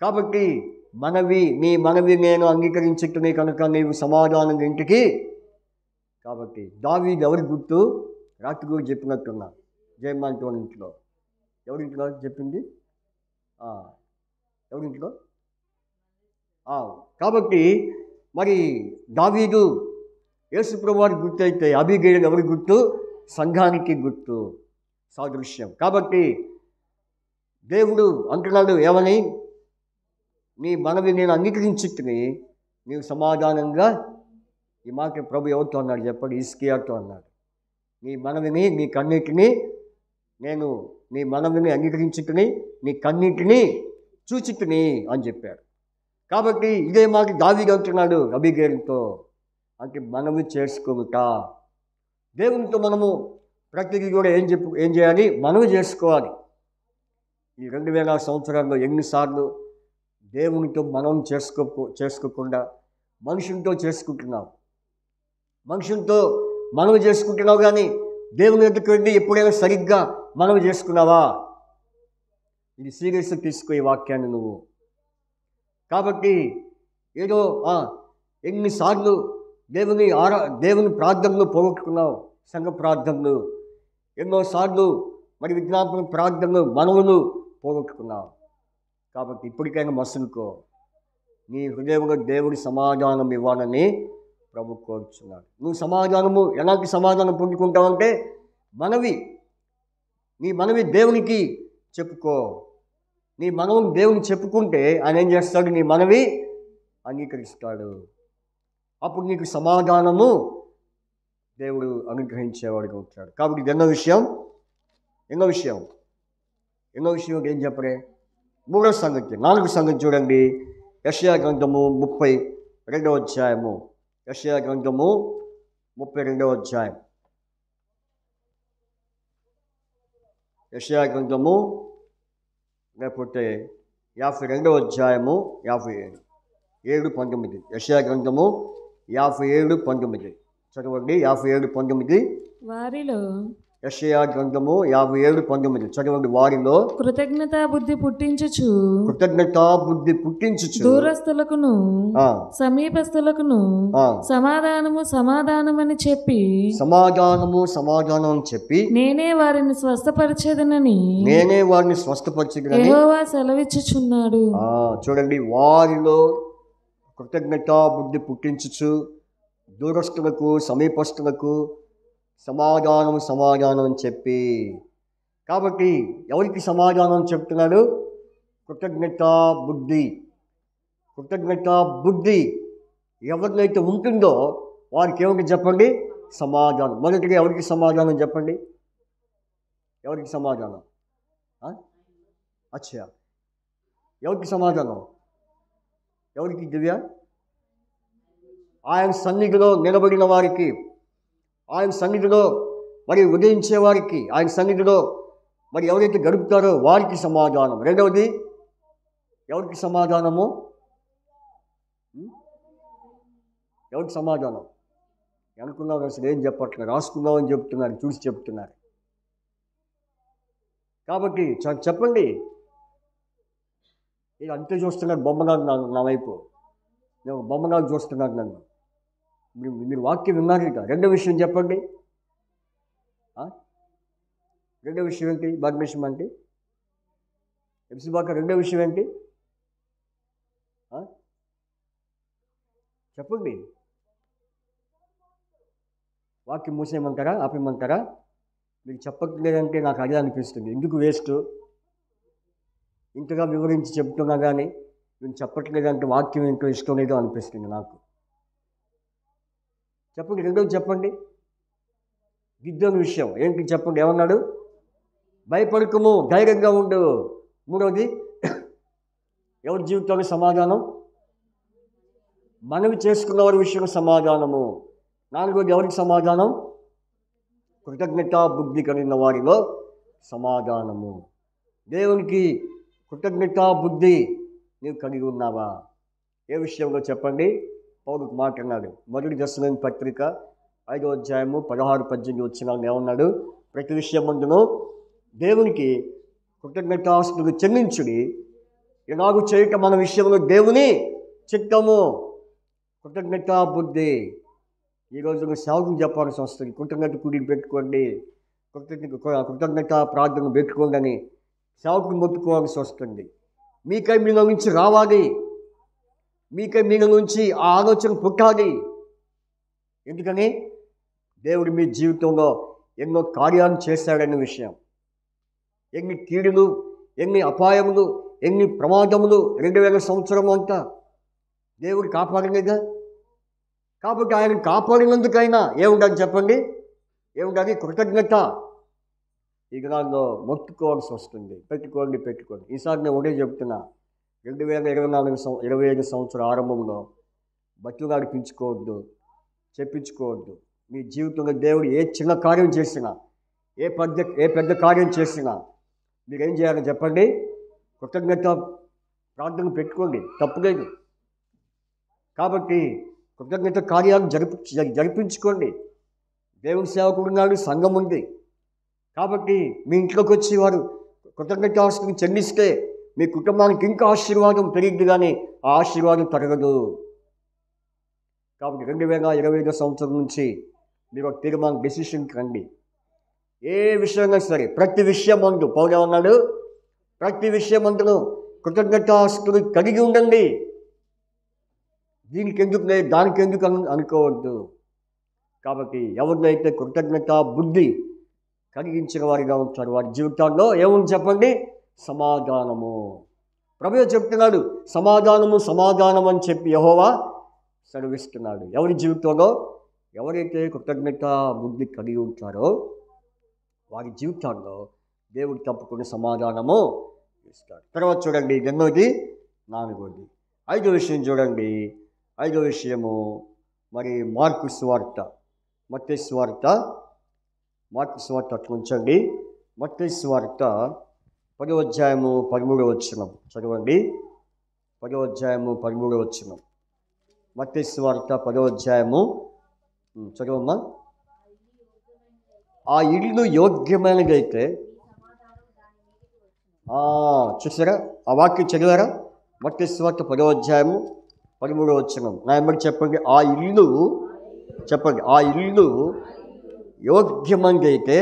కాబట్టి నీ మనవి నేను అంగీకరించుకునే కనుక నీవు సమాధానం ఇంటికి. కాబట్టి దావీదు ఎవరి గుర్తు? రాత్రి కూడా చెప్పినట్టున్నా, జయమాంతో ఇంట్లో. ఎవరింట్లో చెప్పింది? ఎవరింట్లో? కాబట్టి మరి దావీదు యేసుప్రభువు వారికి గుర్తు అయితే అబీగైలు ఎవరి గుర్తు? సంఘానికి గుర్తు, సాదృశ్యం. కాబట్టి దేవుడు అంటున్నాడు ఏమని? నీ మనవి నేను అంగీకరించుకుని నీవు సమాధానంగా. ఈ మాట ప్రభు ఎవరితో అన్నాడు చెప్పండి? హిజ్కియాతో అన్నాడు. నీ మనవిని నీ కన్నీటిని నేను నీ మనవిని అంగీకరించుకుని నీ కన్నీటిని చూచుకుని అని చెప్పాడు. కాబట్టి ఇదే మాట దావీదు అంటున్నాడు అబీగైలుతో, అంటే మనవి చేసుకోవుట. దేవునితో మనము ప్రతిదీ కూడా ఏం చేయాలి? మనవి చేసుకోవాలి. ఈ 2000 సంవత్సరాల్లో ఎన్నిసార్లు దేవునితో మనం చేసుకోకుండా మనుషులతో చేసుకుంటున్నావు. మనుషులతో మనవి చేసుకుంటున్నావు కానీ దేవుని దగ్గరికి వెళ్ళి ఎప్పుడైనా సరిగ్గా మనవి చేసుకున్నావా? ఇది సీరియస్గా తీసుకో ఈ వాక్యాన్ని నువ్వు. కాబట్టి ఏదో ఎన్నిసార్లు దేవుని ప్రార్థనలు పోగొట్టుకున్నావు, సంఘ ప్రార్థనలు, ఎన్నోసార్లు మరి విజ్ఞాపన ప్రార్థనలు, మనవులు పోగొట్టుకున్నావు. కాబట్టి ఇప్పటికైనా మసులుకో. నీ హృదయంలో దేవుడి సమాధానం ఇవ్వాలని ప్రభు కోరుచున్నాడు. నువ్వు ఎలాంటి సమాధానం పొందుకుంటావంటే నీ మనవి దేవునికి చెప్పుకో. నీ మనవుని దేవునికి చెప్పుకుంటే ఆయన ఏం చేస్తాడు? నీ మనవి అంగీకరిస్తాడు. అప్పుడు నీకు సమాధానము దేవుడు అనుగ్రహించేవాడుగా ఉంటాడు. కాబట్టి ఎన్నో విషయం ఏం చెప్పరే? 3వ సంగతి, 4వ సంగతి చూడండి. యెషయా గ్రంథము 32వ అధ్యాయము. యెషయా గ్రంథము 32వ అధ్యాయం. యెషయా గ్రంథము లేకపోతే 52వ అధ్యాయము 57:19. యెషయా గ్రంథము 57:19 చదవండి. 57:19. వారిలో యెషయా గ్రంథము 57:19 చదవండి. వారిలో కృతజ్ఞతా బుద్ధి పుట్టించుచు దూరస్థులకును సమీపస్థులకును సమాధానమని చెప్పి నేనే వారిని స్వస్థపరిచేదనని యెహోవా సెలవిచ్చుచున్నాడు. చూడండి, వారిలో కృతజ్ఞతా బుద్ధి పుట్టించుచు దూరస్థులకు సమీపస్థులకు సమాధానం అని చెప్పి. కాబట్టి ఎవరికి సమాధానం చెప్తున్నాడు? కృతజ్ఞతా బుద్ధి ఎవరినైతే ఉంటుందో వారికి ఏమిటి చెప్పండి? సమాధానం. మొదటిగా ఎవరికి సమాధానం చెప్పండి? ఎవరికి సమాధానం? ఎవరికి సమాధానం? ఎవరికి దివ్య? ఆయన సన్నిధిలో నిలబడిన వారికి, ఆయన సన్నిధిలో మరి ఉదయించే వారికి, ఆయన సన్నిధిలో మరి ఎవరైతే గడుపుతారో వారికి సమాధానం. రెండవది ఎవరికి సమాధానము? ఎవరికి సమాధానం అనుకున్నావు? అసలు ఏం చెప్పట్లేదు, రాసుకున్నామని చెప్తున్నారు, చూసి చెప్తున్నారు. కాబట్టి చెప్పండి. నేను అంతే చూస్తున్నాను, బొమ్మగారు నా వైపు, నేను బొమ్మగారు చూస్తున్నాను నన్ను. మీరు వాక్యం విన్నారు ఇక. రెండో విషయం చెప్పండి. రెండో విషయం ఏంటి? భాగ్యవిషయం అంటే రెండో విషయం ఏంటి? చెప్పండి. వాక్యం మూసేయమంటారా, ఆపేయమంటారా? మీకు చెప్పట్లేదంటే నాకు అదే అనిపిస్తుంది. ఎందుకు వేస్ట్? ఇంతగా వివరించి చెప్తున్నా కానీ నేను చెప్పట్లేదంటే వాక్యం ఏంటో ఇష్టం లేదో అనిపిస్తుంది నాకు. చెప్పండి. రెండోది చెప్పండి. గిద్దెని విషయం ఏంటి చెప్పండి. ఏమన్నాడు? భయపడకము, ధైర్యంగా ఉండు. మూడవది ఎవరి జీవితంలో సమాధానం? మనవి చేసుకున్న వారి విషయంలో సమాధానము. నాలుగవది ఎవరికి సమాధానం? కృతజ్ఞతా బుద్ధి కలిగిన వారిలో సమాధానము. దేవునికి కృతజ్ఞతా బుద్ధి నీవు కలిగి ఉన్నావా? ఏ విషయంలో చెప్పండి. పౌలుకు మాట్లాడినాడు. మొదటి దశలోని పత్రిక 5వ అధ్యాయము 16-18 వచ్చిన ఏమన్నాడు? ప్రతి విషయమందును దేవునికి కృతజ్ఞతాస్తులు చెల్లించుడి, ఎలాగూ చేయటం మన విషయంలో దేవుని చిత్తము. కృతజ్ఞతా బుద్ధి. ఈరోజు సేవకులు చెప్పాల్సి వస్తుంది. కృతజ్ఞత కూడి పెట్టుకోండి, కృతజ్ఞత ప్రార్థన పెట్టుకోండి అని సేవకులు మొత్తుకోవాల్సి వస్తుంది. మీకై మీలో నుంచి రావాలి, మీకై మీలో నుంచి ఆ ఆలోచన పుట్టాలి. ఎందుకని? దేవుడు మీ జీవితంలో ఎన్నో కార్యాలు చేశాడనే విషయం. ఎన్ని కీడులు, ఎన్ని అపాయములు, ఎన్ని ప్రమాదములు 2000 సంవత్సరం అంతా దేవుడు కాపాడలేదా? కాబట్టి ఆయన కాపాడినందుకైనా ఏముండాలి చెప్పండి? ఏముండాలి? కృతజ్ఞత. ఈ దినాల్లో మొక్కుకోవాల్సి వస్తుంది. పెట్టుకోండి. ఈసారి నేను ఒకటే చెప్తున్నా, 2025 సంవత్సరం ఆరంభంలో బతులు నడిపించుకోవద్దు, చెప్పించుకోవద్దు. మీ జీవితంలో దేవుడు ఏ చిన్న కార్యం చేసినా, ఏ పెద్ద కార్యం చేసినా మీరేం చేయాలో చెప్పండి? కృతజ్ఞత ప్రార్థన పెట్టుకోండి, తప్పులేదు. కాబట్టి కృతజ్ఞత కార్యాలు జరిపించుకోండి. దేవుని సేవకుడు ఉన్నాడు, సంఘం ఉంది. కాబట్టి మీ ఇంట్లోకి వచ్చి వారు కృతజ్ఞతాస్తులు చెల్లిస్తే మీ కుటుంబానికి ఇంకా ఆశీర్వాదం పెరిగింది, కానీ ఆ ఆశీర్వాదం తరగదు. కాబట్టి 2025 సంవత్సరం నుంచి మీరు ఒక తీర్మానం డెసిషన్కి రండి. ఏ విషయంగా సరే, ప్రతి విషయం అందు పౌలు అన్నాడు, ప్రతి విషయం అందులో కృతజ్ఞతాస్తులు కలిగి ఉండండి. దీనికి ఎందుకు లేదు, దానికి ఎందుకు అనుకోవద్దు. కాబట్టి ఎవరినైతే కృతజ్ఞత బుద్ధి కలిగించిన వారిగా ఉంటారు, వారి జీవితాల్లో ఏముంది చెప్పండి? సమాధానము. ప్రభువు చెప్తున్నాడు, సమాధానం అని చెప్పి యెహోవా సెలవిస్తున్నాడు. ఎవరి జీవితంలో ఎవరైతే కృతజ్ఞత బుద్ధి కలిగి ఉంటారో వారి జీవితాల్లో దేవుడు తప్పకుండా సమాధానము ఇస్తాడు. తర్వాత చూడండి, 8వ, 4వ, 5వ విషయం చూడండి. 5వ విషయము మరి మార్కు సువార్త, మత్తయి సువార్త, మార్కు సువార్త అట్లా ఉంచండి. మత్తయి సువార్త 10వ అధ్యాయము 13వ వచనం చదవండి. 10వ అధ్యాయము 13వ వచనం. మత్తయి సువార్త 10వ అధ్యాయము చదవమ్మా. ఆ ఇల్లు యోగ్యమైనదైతే, చూసారా ఆ వాక్యం చదివారా? మత్తయి సువార్త 10వ అధ్యాయము 13వ వచనం. నా వెంబడి చెప్పండి. ఆ ఇల్లు యోగ్యమైనదైతే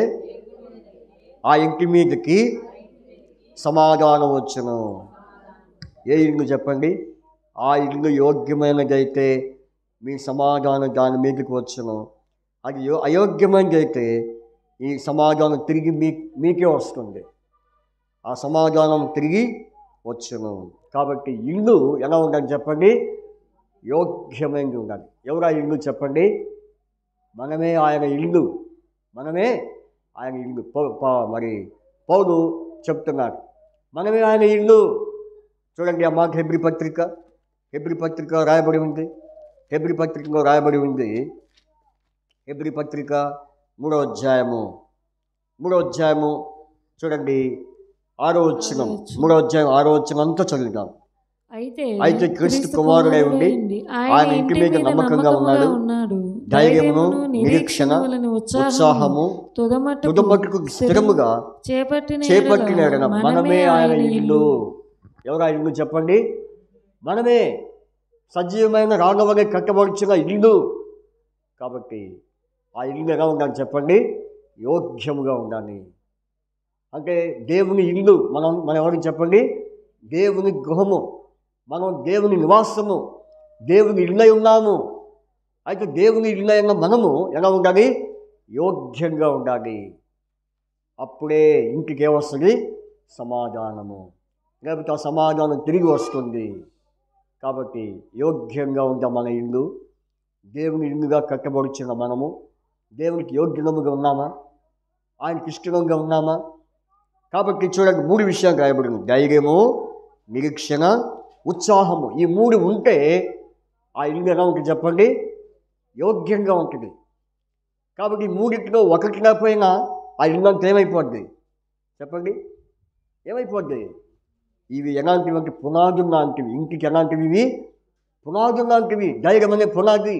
ఆ ఇంటి మీదకి సమాధానం వచ్చును. ఏ ఇల్లు చెప్పండి? ఆ ఇల్లు యోగ్యమైనదైతే మీ సమాధానం దాని మీదకి వచ్చును. అది అయోగ్యమైనదైతే ఈ సమాధానం తిరిగి మీకే వస్తుంది. ఆ సమాధానం తిరిగి వచ్చును. కాబట్టి ఇల్లు ఎలా ఉండాలి చెప్పండి? యోగ్యమైనది ఉండాలి. ఎవరు ఆ ఇల్లు చెప్పండి? మనమే ఆయన ఇల్లు. మరి పౌలు చెప్తున్నాడు, మనమే ఆయన ఇల్లు. చూడండి, ఆ మాట హెబ్రీ పత్రిక రాయబడి ఉంది. హెబ్రీ పత్రికలో రాయబడి ఉంది. హెబ్రీ పత్రిక 3వ అధ్యాయము చూడండి, 6వ వచనం. 3వ అధ్యాయం 6వ వచనం అంతా చదువుతాం. అయితే క్రీస్తు కుమారుడై ఉండి ఆయన ఇంటి మీద నమ్మకంగా ఉన్నాడు. ధైర్యమును, నిరీక్షణ, ఉత్సాహము తుదమట్టుకు స్థిరముగా చేపట్టిన మనమే ఆయన ఇల్లు. ఎవరు ఆయన ఇల్లు చెప్పండి? మనమే సజీవమైన రాగవలే కట్టబడుచున్న ఇల్లు. కాబట్టి ఆ ఇల్లు ఎలా ఉండాలి చెప్పండి? యోగ్యముగా ఉండాలి. అంటే దేవుని ఇల్లు మనం ఎవరికి చెప్పండి? దేవుని గృహము, మనం దేవుని నివాసము, దేవుని ఇల్లై ఉన్నాము. అయితే దేవుని ఇల్లై ఉన్న మనము ఎలా ఉండాలి? యోగ్యంగా ఉండాలి. అప్పుడే ఇంటికి ఏమొస్తుంది? సమాధానము. లేకపోతే ఆ సమాధానం తిరిగి వస్తుంది. కాబట్టి యోగ్యంగా ఉంటాం మన ఇల్లు. దేవుని ఇల్లుగా కట్టబడుచున్న మనము దేవునికి యోగ్యముగా ఉన్నామా? ఆయనకి ఇష్టంగా ఉన్నామా? కాబట్టి చూడండి, 3 విషయాలు రాయబడింది. ధైర్యము, నిరీక్షణ, ఉత్సాహము. ఈ 3 ఉంటే ఆ ఇల్లు ఎలా ఉంటుంది చెప్పండి? యోగ్యంగా ఉంటుంది. కాబట్టి 3లో ఒకటి లేకపోయినా ఆ ఇల్లు అంతా ఏమైపోద్ది చెప్పండి? ఏమైపోద్ది? ఇవి ఎలాంటివి అంటే పునాదులు లాంటివి. ఇంటికి ఎలాంటివి? ఇవి పునాదులు లాంటివి. ధైర్యం అనే పునాది,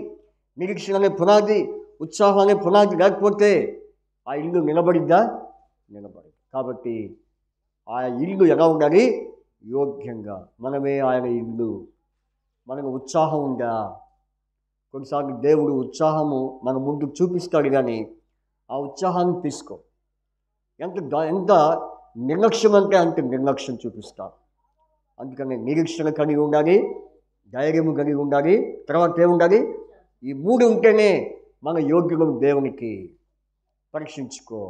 నిరీక్షణ అనే పునాది, ఉత్సాహం అనే పునాది లేకపోతే ఆ ఇల్లు నిలబడిద్దా? నిలబడి. కాబట్టి ఆ ఇల్లు ఎలా ఉండాలి? యోగ్యంగా. మనమే ఆయన ఇల్లు. మనకు ఉత్సాహం ఉందా? కొన్నిసార్లు దేవుడు ఉత్సాహము మన ముందు చూపిస్తాడు, కానీ ఆ ఉత్సాహాన్ని తీసుకో. ఎంత నిర్లక్ష్యం అంటే అంత నిర్లక్ష్యం చూపిస్తా. అందుకని నిరీక్షణ కలిగి ఉండాలి, ధైర్యము కలిగి ఉండాలి. తర్వాత ఏముండాలి? ఈ 3 ఉంటేనే మన యోగ్యులం దేవునికి. పరీక్షించుకో.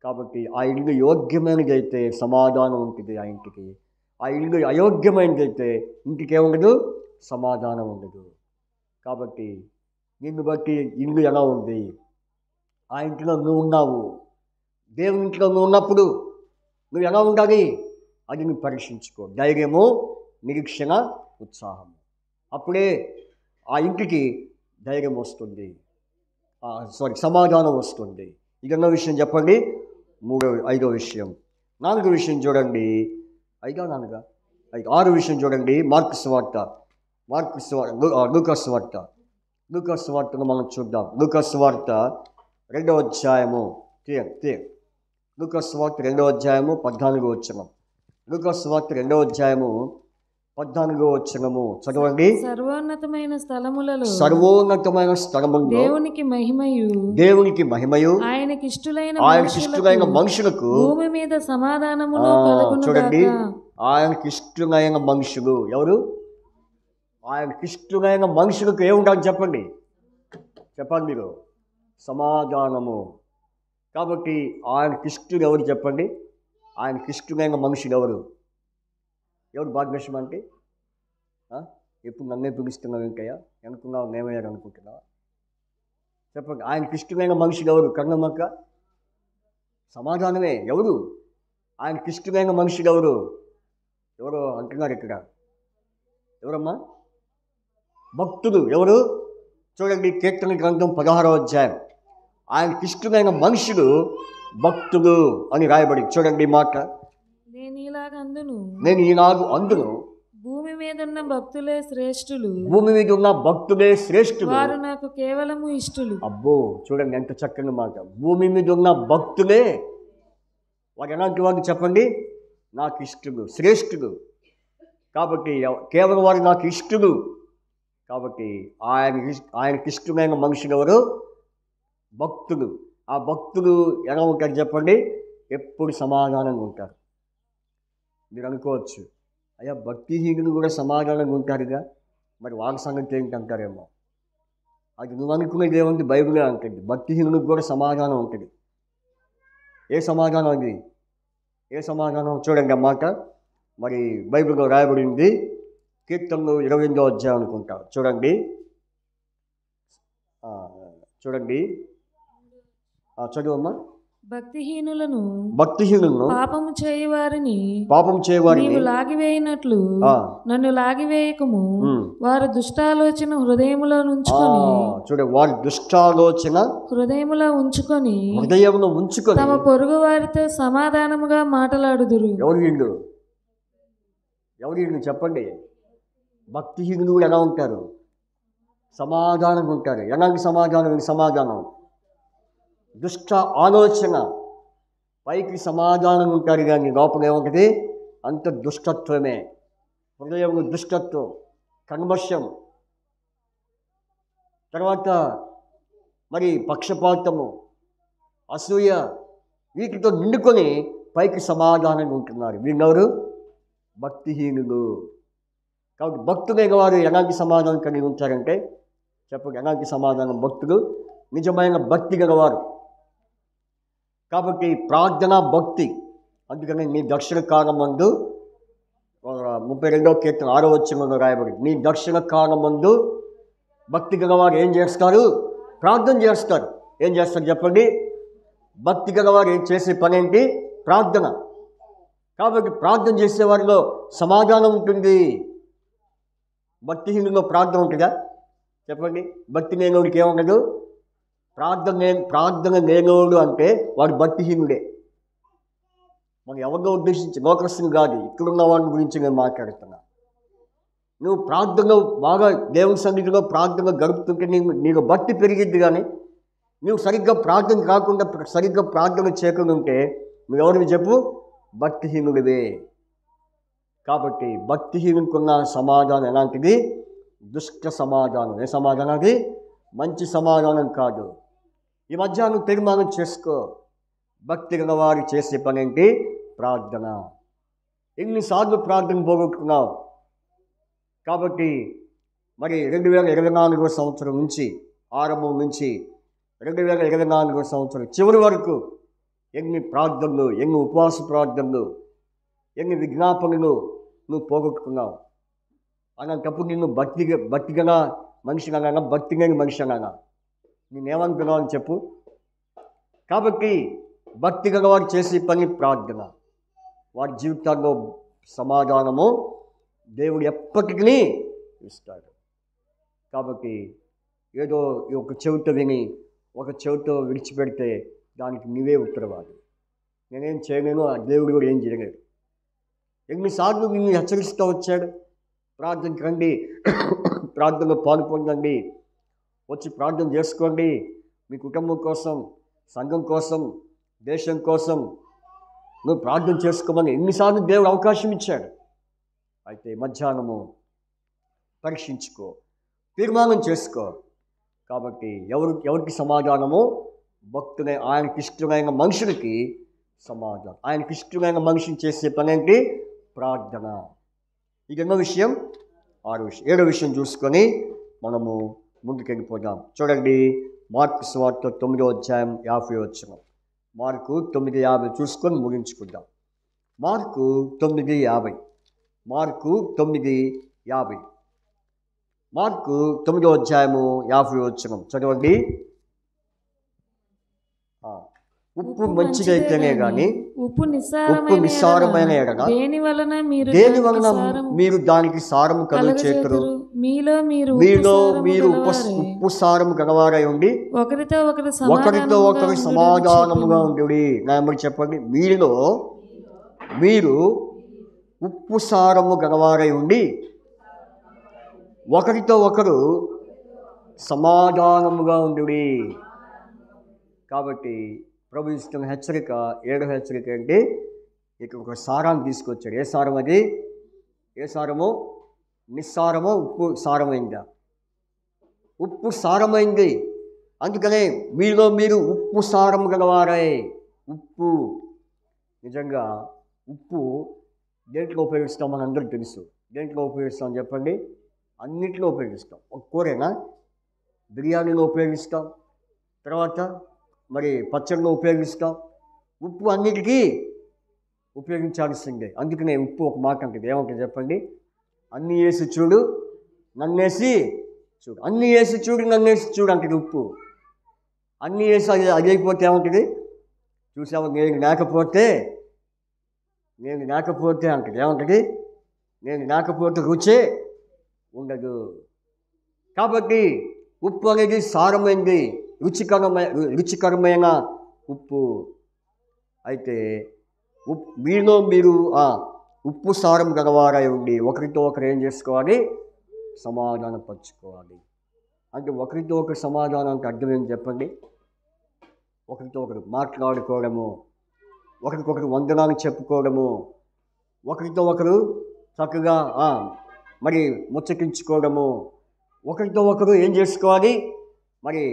కాబట్టి ఆ ఇల్లు యోగ్యమైనదైతే సమాధానం ఉంటుంది ఆ ఇంటికి. ఆ ఇల్లు అయోగ్యమైనదైతే ఇంటికి ఏముండదు? సమాధానం ఉండదు. కాబట్టి నిన్ను బట్టి ఇల్లు ఎలా ఉంది? ఆ ఇంటిలో నువ్వు ఉన్నావు. దేవుని ఇంట్లో నువ్వు ఉన్నప్పుడు నువ్వు ఎలా ఉండాలి అది నువ్వు పరీక్షించుకో. ధైర్యము, నిరీక్షణ, ఉత్సాహం. అప్పుడే ఆ ఇంటికి ధైర్యం వస్తుంది, సమాధానం వస్తుంది. ఇక ఎన్నో విషయం చెప్పండి? ఐదో విషయం. 4వ విషయం చూడండి. 6వ విషయం చూడండి. లూకాసు వార్తను మనం చూద్దాం. లూకాసు వార్త 2వ అధ్యాయము. లూకాసు వార్త 2వ అధ్యాయము 14వ వచనం. లూకాసు వార్త 2వ అధ్యాయము 14వ వచనము చదవండి. సర్వోన్నతమైన స్థలములలో దేవునికి మహిమయు ఆయనకి ఇష్టలైన మనుషులకు భూమి మీద సమాధానమును చూడండి. ఆయనకి ఇష్టమైన మనుషులు ఎవరు? ఆయనకి ఇష్టమైన మనుషులకు ఏముండాలి చెప్పండి మీరు? సమాధానము. కాబట్టి ఆయనకి ఇష్టలు ఎవరు చెప్పండి? ఆయనకి ఇష్టమైన మనుషులు ఎవరు భాగ్యలక్ష్మి అంటే? ఎప్పుడు నన్నే పిలుస్తున్నావు ఇంకయ్యా అనుకున్నావు, నేమయ్యారు అనుకుంటున్నావా? చెప్పండి. ఆయనకి ఇష్టమైన మనుషులు ఎవరు? కన్నమ్మక్క సమాధానమే. ఎవరు ఆయనకి ఇష్టమైన మనుషులు? ఎవరు అంటున్నారు ఇక్కడ? ఎవరమ్మా? భక్తులు. ఎవరు? చూడండి, కీర్తన గ్రంథం 16వ అధ్యాయం. ఆయనకి ఇష్టమైన మనుషులు భక్తులు అని రాయబడి. చూడండి మాట. నేను ఈలాగు అందును భూమి మీద ఉన్న భక్తులే శ్రేష్ఠులు. వారు నాకు కేవలము ఇష్టలు. అబ్బో, చూడండి ఎంత చక్కని మాట. భూమి మీద ఉన్న భక్తులే వారు ఎలాంటి వారు చెప్పండి? నాకు ఇష్టలు, శ్రేష్ఠులు. కాబట్టి కేవలం వారు నాకు ఇష్టలు. కాబట్టి ఆయనకి ఇష్టమైన మనుషులు ఎవరు? భక్తులు. ఆ భక్తులు ఎలా ఉంటారు చెప్పండి? ఎప్పుడు సమాధానంగా ఉంటారు. మీరు అనుకోవచ్చు, అయ్యా భక్తిహీనులు కూడా సమాధానంగా ఉంటారుగా, మరి వాళ్ళ సంగతి ఏంటి అంటారేమో. అది నువ్వు అనుకునేది ఏముంది? బైబిలే అంటుంది భక్తిహీనులకు కూడా సమాధానం ఉంటుంది. ఏ సమాధానం అది? ఏ సమాధానం? చూడండి అన్నమాట. మరి బైబిల్లో రాయబడింది కీర్తనలు 28వ అధ్యాయం అనుకుంటా. చూడండి చదువమ్మా. భక్తిహీనులను పాపము చేయవారిని లాగివేయినట్లు నన్ను లాగివేయకము. వారు దుష్టాలోచన హృదయములో ఉంచుకొని, వారి దుష్టాలోచన హృదయములో ఉంచుకొని తమ పొరుగు వారితో సమాధానముగా మాట్లాడుదురు. ఎవరు వీళ్ళు చెప్పండి? భక్తిహీనులు ఎలా ఉంటారు? సమాధానంగా ఉంటారు. ఎలాంటి సమాధానం? దుష్ట ఆలోచన. పైకి సమాధానం ఉంటారు కానీ లోపల ఏముంటుంది? అంత దుష్టత్వమే. హృదయం దుష్టత్వం, కన్మర్షం, తర్వాత మరి పక్షపాతము, అసూయ, వీటితో నిండుకొని పైకి సమాధానంగా ఉంటున్నారు. వీళ్ళెవరు? భక్తిహీనులు. కాబట్టి భక్తులైన వారు ఎలాంటి సమాధానం కలిగి ఉంటారంటే చెప్పండి, ఎలాంటి సమాధానం? భక్తులు నిజమైన భక్తి గలవారు. కాబట్టి ప్రార్థన భక్తి. అందుకని నీ దక్షిణ కాలమందు 32వ కీర్తన 6వ వచనంలో రాయబడి, నీ దక్షిణ కాలమందు భక్తి గలవారు ఏం చేస్తారు? ప్రార్థన చేస్తారు. ఏం చేస్తారు చెప్పండి? భక్తి గలవారు చేసే పని ఏంటి? ప్రార్థన. కాబట్టి ప్రార్థన చేసే వారిలో సమాధానం ఉంటుంది. భక్తిహీనులో ప్రార్థన ఉంటుందా చెప్పండి? భక్తి లేనోడికి ఏముండదు? ప్రార్థన లేనోడు అంటే వాడు భక్తిహీనుడే. మనం ఎవరినో ఉద్దేశించి లోకస్తుని కాదు, ఇక్కడున్న వాడి గురించి నేను మాట్లాడుతున్నా. నువ్వు ప్రార్థనలో బాగా దేవుని సన్నిధిలో ప్రార్థనలో గడుపుతుంటే నీకు భక్తి పెరిగిద్ది. కానీ నువ్వు సరిగ్గా ప్రార్థన కాకుండా సరిగ్గా ప్రార్థన చేయకుండా ఉంటే నువ్వెవరివి చెప్పు? భక్తిహీనుడివే. కాబట్టి భక్తిహీనుకున్న సమాధానం ఎలాంటిది? దుష్ట సమాధానం. ఏ సమాధానం అది? మంచి సమాధానం కాదు. ఈ మధ్యాహ్నం తీర్మానం చేసుకో. భక్తి గల వారు చేసే పని ఏంటి? ప్రార్థన. ఎన్నిసార్లు ప్రార్థన పోగొట్టుకున్నావు? కాబట్టి మరి 2024 సంవత్సరం నుంచి, ఆరంభం నుంచి 2024 సంవత్సరం చివరి వరకు ఎన్ని ప్రార్థనలు, ఎన్ని ఉపవాస ప్రార్థనలు, ఎన్ని విజ్ఞాపనలు నువ్వు పోగొట్టుకున్నావు. అలాంటప్పుడు నిన్ను భక్తిగల మనిషి అనాలా, భక్తి లేని మనిషి అనాలా? నేనేమనుకున్నావు అని చెప్పు. కాబట్టి భక్తి గల వారు చేసే పని ప్రార్థన. వారి జీవితాల్లో సమాధానము దేవుడు ఎప్పటికీ ఇస్తాడు. కాబట్టి ఏదో ఒక చెవితో విని ఒక చెవితో విడిచిపెడితే దానికి నీవే ఉత్తరవాది. నేనేం చేయలేను, ఆ దేవుడు కూడా ఏం చేయలేడు. ఎన్నిసార్లు నిన్ను హెచ్చరిస్తూ వచ్చాడు, ప్రార్థనకి రండి, ప్రార్థనలో పాల్పొందండి, వచ్చి ప్రార్థన చేసుకోండి, మీ కుటుంబం కోసం, సంఘం కోసం, దేశం కోసం నువ్వు ప్రార్థన చేసుకోమని ఎన్నిసార్లు దేవుడు అవకాశం ఇచ్చాడు. అయితే మధ్యాహ్నము పరీక్షించుకో, తీర్మానం చేసుకో. కాబట్టి ఎవరికి సమాధానము? భక్తులైన ఆయనకి ఇష్టమైన మనుషులకి సమాధానం. ఆయనకి ఇష్టమైన మనిషిని చేసే పని ఏంటి? ప్రార్థన. ఇది ఎన్నో విషయం? 6వ విషయం. 7వ విషయం చూసుకొని మనము ముందుకెళ్ళిపోదాం. చూడండి, మార్కు సువార్త 9వ అధ్యాయం 50వ వచనం. మార్కు 9:50 చూసుకొని ముగించుకుందాం. మార్కు 9:50. మార్కు 9:50. మార్కు 9వ అధ్యాయము 50వ వచనం చదవండి. ఉప్పు మంచిదైతేనే గాని ఉప్పు నిస్సారమైన ఎడగా దేని వలన మీరు దానికి సారము కలుగు చేతురు. మీలో మీరు ఉప్పు సారము గలవారై ఉండి ఒకరితో ఒకరు సమాధానముగా ఉండి. నా చెప్పండి, మీలో మీరు ఉప్పు సారము గలవారై ఉండి ఒకరితో ఒకరు సమాధానముగా ఉండి. కాబట్టి ప్రభు ఇస్తున్న హెచ్చరిక, 7వ హెచ్చరిక అంటే ఇక్కడ ఒక సారాన్ని తీసుకొచ్చాడు. ఏ సారం అది? ఏ సారము? నిస్సారమో ఉప్పు సారమైందా? ఉప్పు సారమైంది. అందుకనే మీలో మీరు ఉప్పు సారం గలవారై. ఉప్పు నిజంగా ఉప్పు దేంట్లో ఉపయోగిస్తాం మన అందరికీ తెలుసు. దేంట్లో ఉపయోగిస్తాం చెప్పండి? అన్నింటిలో ఉపయోగిస్తాం. ఒక కూరేనా? బిర్యానీలో ఉపయోగిస్తాం, తర్వాత మరి పచ్చడిలో ఉపయోగిస్తాం. ఉప్పు అన్నిటికీ ఉపయోగించాల్సిందే. అందుకనే ఉప్పు ఒక మాట ఉంటుంది. ఏమంటుంది చెప్పండి? అన్నీ వేసి చూడు, నన్నేసి చూడు. అన్నీ వేసి చూడు, నన్నేసి చూడు అంటుంది ఉప్పు. అన్నీ వేసి అది అయిపోతే ఏమంటుంది? చూసావా, నేను లేకపోతే అంటుంది. ఏమంటుంది? నేను లేకపోతే రుచే ఉండదు. కాబట్టి ఉప్పు అనేది సారమైంది, రుచికరమైన ఉప్పు. అయితే మీలో మీరు ఉప్పు సారం గలవారై ఉండి ఒకరితో ఒకరు ఏం చేసుకోవాలి? సమాధానపరచుకోవాలి. అంటే ఒకరితో ఒకరు సమాధానానికి అర్థం ఏం చెప్పండి? ఒకరితో ఒకరు మాట్లాడుకోవడము, ఒకరికొకరు వందనాలు చెప్పుకోవడము, ఒకరితో ఒకరు చక్కగా మరి ముచ్చటించుకోవడము, ఒకరితో ఒకరు ఏం చేసుకోవాలి? మరి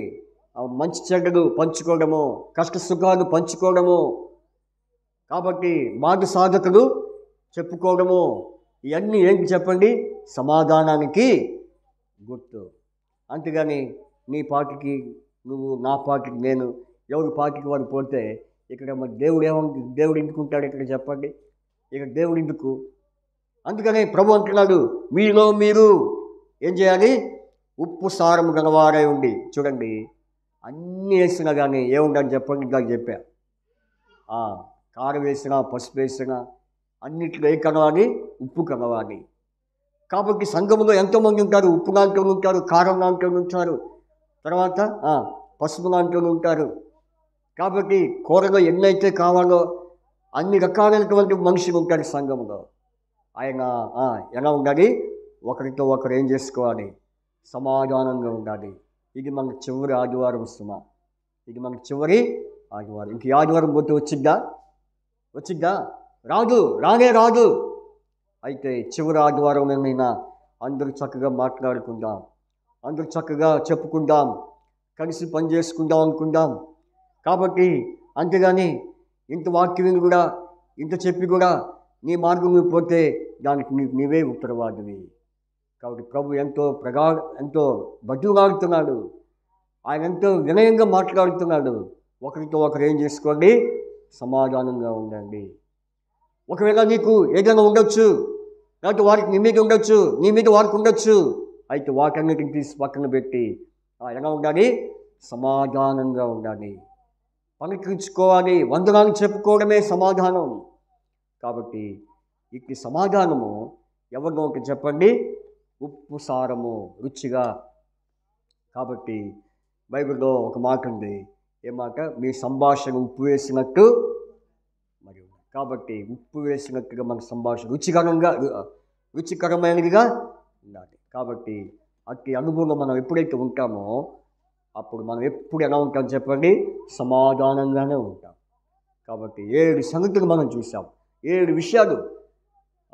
మంచి చెడ్డలు పంచుకోవడము, కష్ట సుఖాలు పంచుకోవడము. కాబట్టి మార్గ సాధకులు చెప్పుకోవడము, ఇవన్నీ ఏంటి చెప్పండి? సమాధానానికి గుర్తు. అంతేగాని నీ పాటికి నువ్వు, నా పాటికి నేను, ఎవరి పాటికి వారు పోతే ఇక్కడ మరి దేవుడు ఎందుకుంటాడు ఇక్కడ చెప్పండి? ఇక దేవుడు ఎందుకు? అందుకని ప్రభు అంటున్నాడు, మీలో మీరు ఏం చేయాలి? ఉప్పు సారం గలవారై ఉండి. చూడండి, అన్నీ వేసినా కానీ ఏముందని చెప్పండి? ఇంకా చెప్పా, కారం వేసినా, పసుపు వేసినా అన్నిట్లో ఏ కలవాలి? ఉప్పు కలవాలి. కాబట్టి సంఘంలో ఎంతోమంది ఉంటారు. ఉప్పు లాంటి ఉంటారు, కారం లాంటి ఉంటారు, తర్వాత పసుపు లాంటి ఉంటారు. కాబట్టి కూరలో ఎన్నైతే కావాలో అన్ని రకాలైనటువంటి మనుషులు ఉంటారు సంఘంలో. ఆయన ఎలా ఉండాలి? ఒకరితో ఒకరు ఏం చేసుకోవాలి? సమాధానంగా ఉండాలి. ఇది మన చివరి ఆదివారం సుమ. ఇది మనకు చివరి ఆదివారం. ఇంక ఆదివారం పోతే వచ్చిద్దా? రాదు. అయితే చివరి ఆదివారం ఏమైనా అందరూ చక్కగా మాట్లాడుకుందాం, అందరూ చక్కగా చెప్పుకుందాం, కలిసి పని చేసుకుందాం అనుకుందాం. కాబట్టి అంతేగాని ఇంత వాక్యం కూడా, ఇంత చెప్పి కూడా నీ మార్గం పోతే దానికి నీవే ఉత్తరవాదివి. కాబట్టి ప్రభు ఎంతో బతులాడుతున్నాడు. ఆయన ఎంతో వినయంగా మాట్లాడుతున్నాడు. ఒకరితో ఒకరు ఏం చేసుకోండి? సమాధానంగా ఉండండి. ఒకవేళ నీకు ఏదైనా ఉండొచ్చు, లేకపోతే వారికి నీ మీద ఉండొచ్చు, నీ మీద వారికి ఉండొచ్చు. అయితే వాటన్నిటిని తీసి పక్కన పెట్టి ఎలా ఉండాలి? సమాధానంగా ఉండాలి. పలికించుకోవాలి, వందనాలు చెప్పుకోవడమే సమాధానం. కాబట్టి ఇట్టి సమాధానము ఎవరినో ఒకటి చెప్పండి, ఉప్పు సారము రుచిగా. కాబట్టి బైబిల్లో ఒక మాట ఉంది, ఏ మాట? మీ సంభాషణ ఉప్పు వేసినట్టు మరియు. కాబట్టి ఉప్పు వేసినట్టుగా మన సంభాషణ రుచికరమైనదిగా ఉండాలి. కాబట్టి అట్టి అనుభవంలో మనం ఎప్పుడైతే ఉంటామో అప్పుడు మనం ఎప్పుడు ఎలా ఉంటాం చెప్పండి? సమాధానంగానే ఉంటాం. కాబట్టి 7 సంగతులు మనం చూసాం, 7 విషయాలు.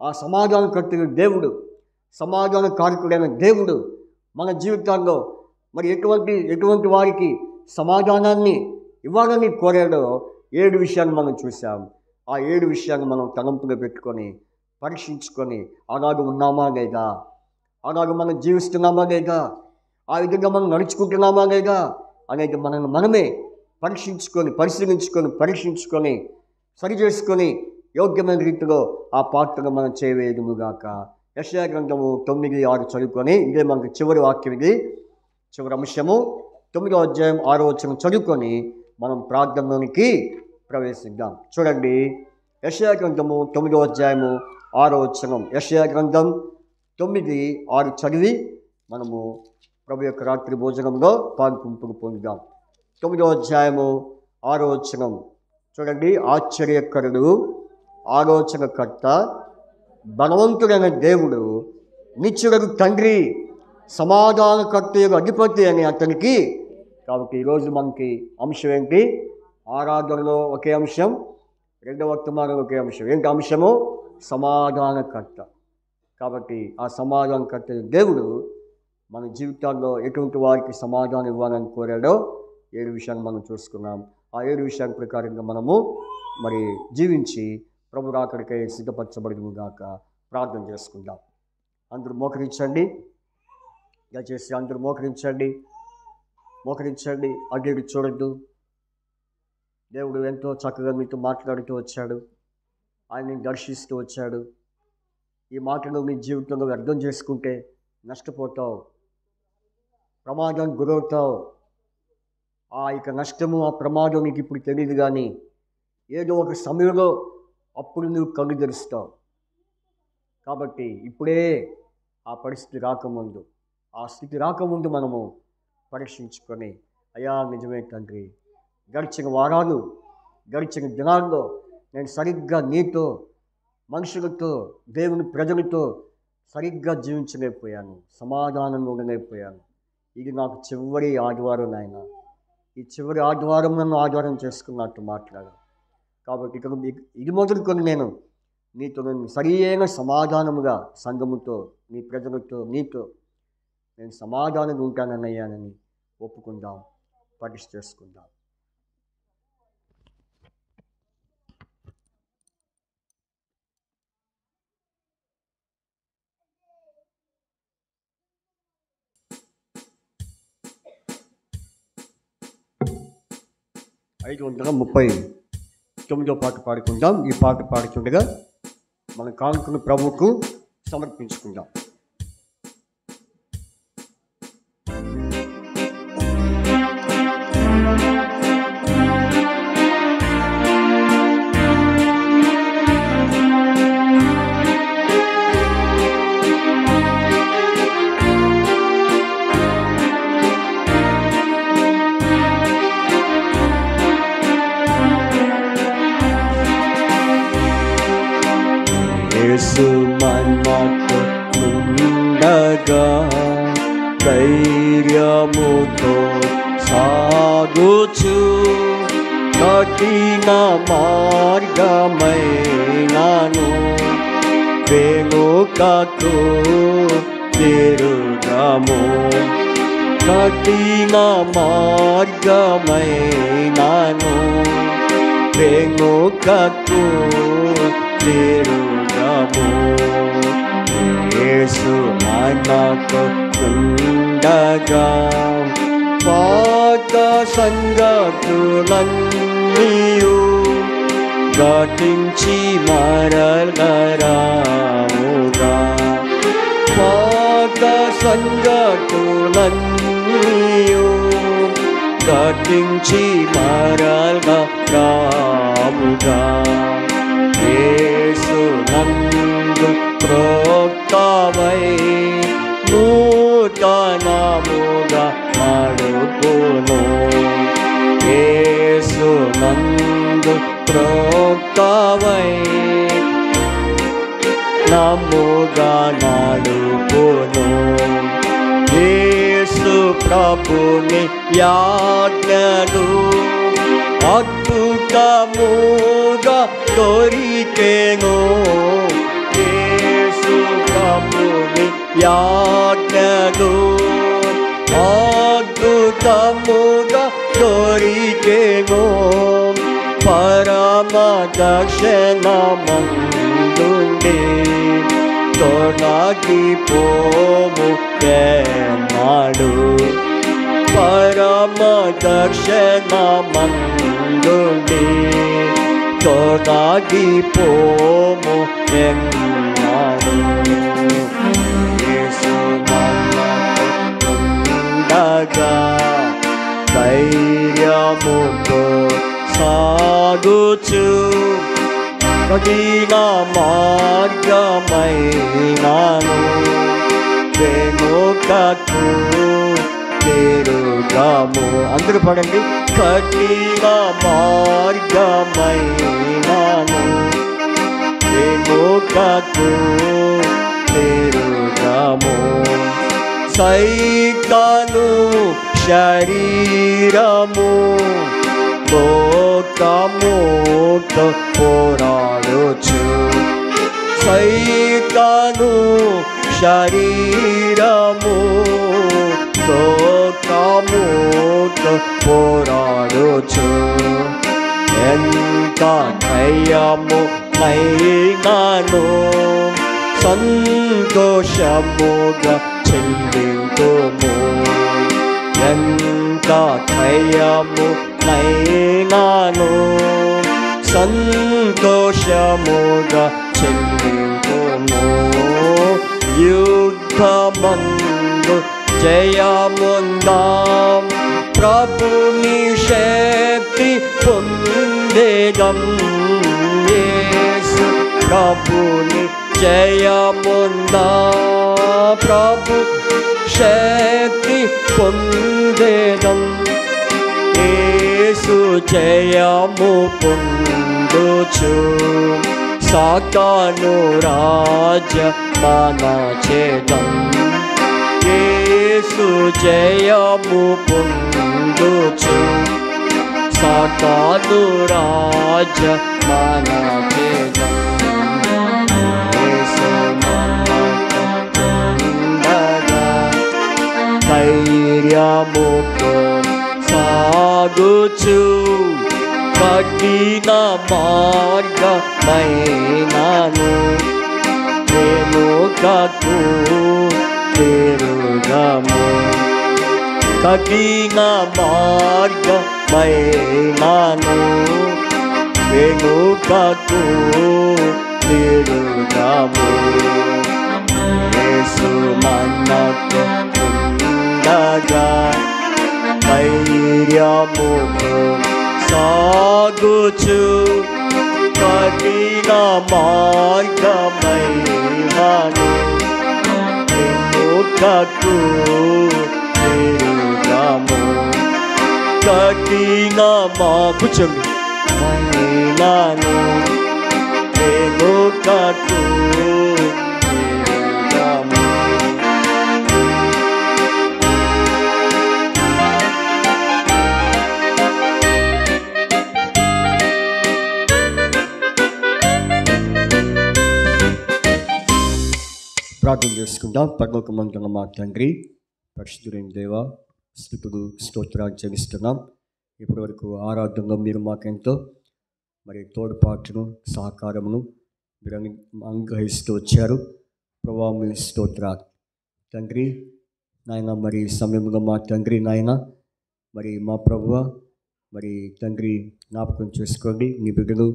ఆ సమాధానకర్తయ్య దేవుడు, సమాధాన కారకుడైన దేవుడు మన జీవితాల్లో మరి ఎటువంటి వారికి సమాధానాన్ని ఇవ్వాలని కోరాడో 7 విషయాలు మనం చూసాం. ఆ 7 విషయాలు మనం తలంపులో పెట్టుకొని పరీక్షించుకొని అలాగ ఉన్నామా లేదా, అలాగ మనం జీవిస్తున్నామా లేదా, ఆ విధంగా మనం నడుచుకుంటున్నామా లేదా అనేది మనమే పరీక్షించుకొని సరి చేసుకొని యోగ్యమైన రీతిలో ఆ పాత్రను మనం చేయవేయదుముగాక. యెషయా గ్రంథము 9:6 చదువుకొని, ఇదే మనకు చివరి వాక్యం, ఇది చివరి అంశము. 9వ అధ్యాయం 6వ వచనం చదువుకొని మనం ప్రార్థనలోనికి ప్రవేశిద్దాం. చూడండి, యెషయా గ్రంథము 9వ అధ్యాయము 6వ వచనం. యెషయా గ్రంథం 9:6 చదివి మనము ప్రభు యొక్క రాత్రి భోజనంలో పాల్పంపుకు పొందుదాం. 9వ అధ్యాయము 6వ వచనం చూడండి. ఆశ్చర్యకరుడు, ఆలోచనకర్త, బలవంతుడైన దేవుడు, నిత్యుడగు తండ్రి, సమాధానకర్తయగు అధిపతి అని అతనికి. కాబట్టి ఈరోజు మనకి అంశం ఏంటి? ఆరాధనలో ఒకే అంశం, రెండవ వర్తమానంలో ఒకే అంశం. ఏంటి అంశము? సమాధానకర్త. కాబట్టి ఆ సమాధానకర్త దేవుడు మన జీవితాల్లో ఎటువంటి వారికి సమాధానం ఇవ్వాలని కోరాడో 7 విషయాలు మనం చూసుకున్నాం. ఆ 7 విషయాల ప్రకారంగా మనము మరి జీవించి ప్రభు రాకడికై సిద్ధపరచబడుగాక. ప్రార్థన చేసుకుందాం. అందరూ మోకరించండి, దయచేసి అందరూ మోకరించండి. అడ్డు చూడద్దు. దేవుడు ఎంతో చక్కగా మీతో మాట్లాడుతూ వచ్చాడు, ఆయన్ని దర్శిస్తూ వచ్చాడు. ఈ మాటను మీ జీవితంలో వ్యర్థం చేసుకుంటే నష్టపోతావు, ప్రమాదానికి గురవుతావు. ఆ యొక్క నష్టము, ఆ ప్రమాదం నీకు ఇప్పుడు తెలియదు, కానీ ఏదో ఒక సమయంలో అప్పుడు నువ్వు కళ్ళు తెరుస్తావు. కాబట్టి ఇప్పుడే ఆ పరిస్థితి రాకముందు, ఆ స్థితి రాకముందు మనము పరీక్షించుకొని, అయ్యా నిజమే తండ్రి, గడిచిన వారాలు, గడిచిన దినాల్లో నేను సరిగ్గా నీతో, మనుషులతో, దేవుని ప్రజలతో సరిగ్గా జీవించలేకపోయాను, సమాధానంగా ఉండలేకపోయాను. ఇది నాకు చివరి ఆదివారం నాయన. ఈ చివరి ఆదివారం నన్ను ఆధారం చేసుకున్నట్టు మాట్లాడాను. కాబట్టి ఇక్కడ ఇది మొదలుకొని నేను నీతో సరియైన సమాధానముగా సంఘముతో, నీ ప్రజలతో, నీతో నేను సమాధానంగా ఉంటానన్నయ్యానని ఒప్పుకుందాం, పరీక్ష చేసుకుందాం. ఐదు 539వ పాట పాడుకుందాం. ఈ పాట పాడుతుండగా మన కానుకను ప్రభువుకు సమర్పించుకుందాం. యేసు మనతో ఉండగా ధైర్యముతో సాగుచు కఠిన మార్గమైనాను వెనుకకు తిరుగము. కఠిన మార్గమైనాను వెనుకకు తిరుగము. యేసు మనతో ఉండగా పాత సంగతులన్నీయు ఘటించి మరలరాముగా. పాత సంగతులన్నీయు కట్టించి మరలా రాముగా యేసు నందు ప్రోక్తమై నూతనముగా నడుపును యేసు నందు ప్రోక్తమై నముగా నడుపును యేసు ప్రభుని యాజ్ఞలు అద్భుతముగా దొరికెను యేసు ప్రభుని యాజ్ఞలు అద్భుతముగా దొరికెను పరమ దక్షిణమందుండి తొలగిపోము ఎన్నాడు పరమ దక్షిణమందుండి తొలగిపోము ఎన్నాడు యేసు మనతో ఉండగా ధైర్యముతో సాగుచు కఠిన మార్గమైనాను వెనుకకు తిరుగాము అందరూ పడండి కఠిన మార్గమైనాను వెనుకకు తిరుగాము సైతాను శరీరము లోకముతో పోరాడుచు సైతాను శరీరము లోకముతో పోరాడుచు ఎంత ధైర్యము నైనాను సంతోషముగా చెల్లింతుము ఎంత ధైర్యము నైనాను సంతోషముగా చెల్లింతుము యుద్ధమందు జయముందాం ప్రభుని శక్తి పొందేదం యేసు ప్రభుని జయముందా ప్రభు శక్తి పొందేదం యేసు జయము పొందుచు సాతాను రాజ్య మనచేదం యేసు జయము పొందుచు సాతాను రాజ్య మనచేదం యేసు మనతో ఉండగా ధైర్యముతో సాగుచు కఠిన మార్గమైనాను వెనుకకు తిరుగాము కఠిన మార్గమైనాను వెనుకకు తిరుగాము యేసు మనతో ఉండగా ధైర్యముతో సాగుచు కఠిన మార్గమైనాను వెనుకకు తిరుగాము కఠిన కూర్చోండి మైనాను వెనుకకు తిరుగాము ప్రార్థన చేసుకుందాం. పరలోకమందున్న మా తండ్రి, పరిశుద్ధుడైన దేవా, స్తుతులు స్తోత్రాలు చెల్లిస్తున్నాం. ఇప్పటి వరకు ఆరాధనలో మీరు మాకెంతో మరి తోడ్పాటును సహకారమును మీరు అనుగ్రహిస్తూ వచ్చారు. ప్రభువా మీ స్తోత్రాలు తండ్రి. నాయన మరి సమయంలో మా తండ్రి నాయన మరి మా ప్రభువా మరి తండ్రి జ్ఞాపకం చేసుకోండి. మీ బిడ్డలు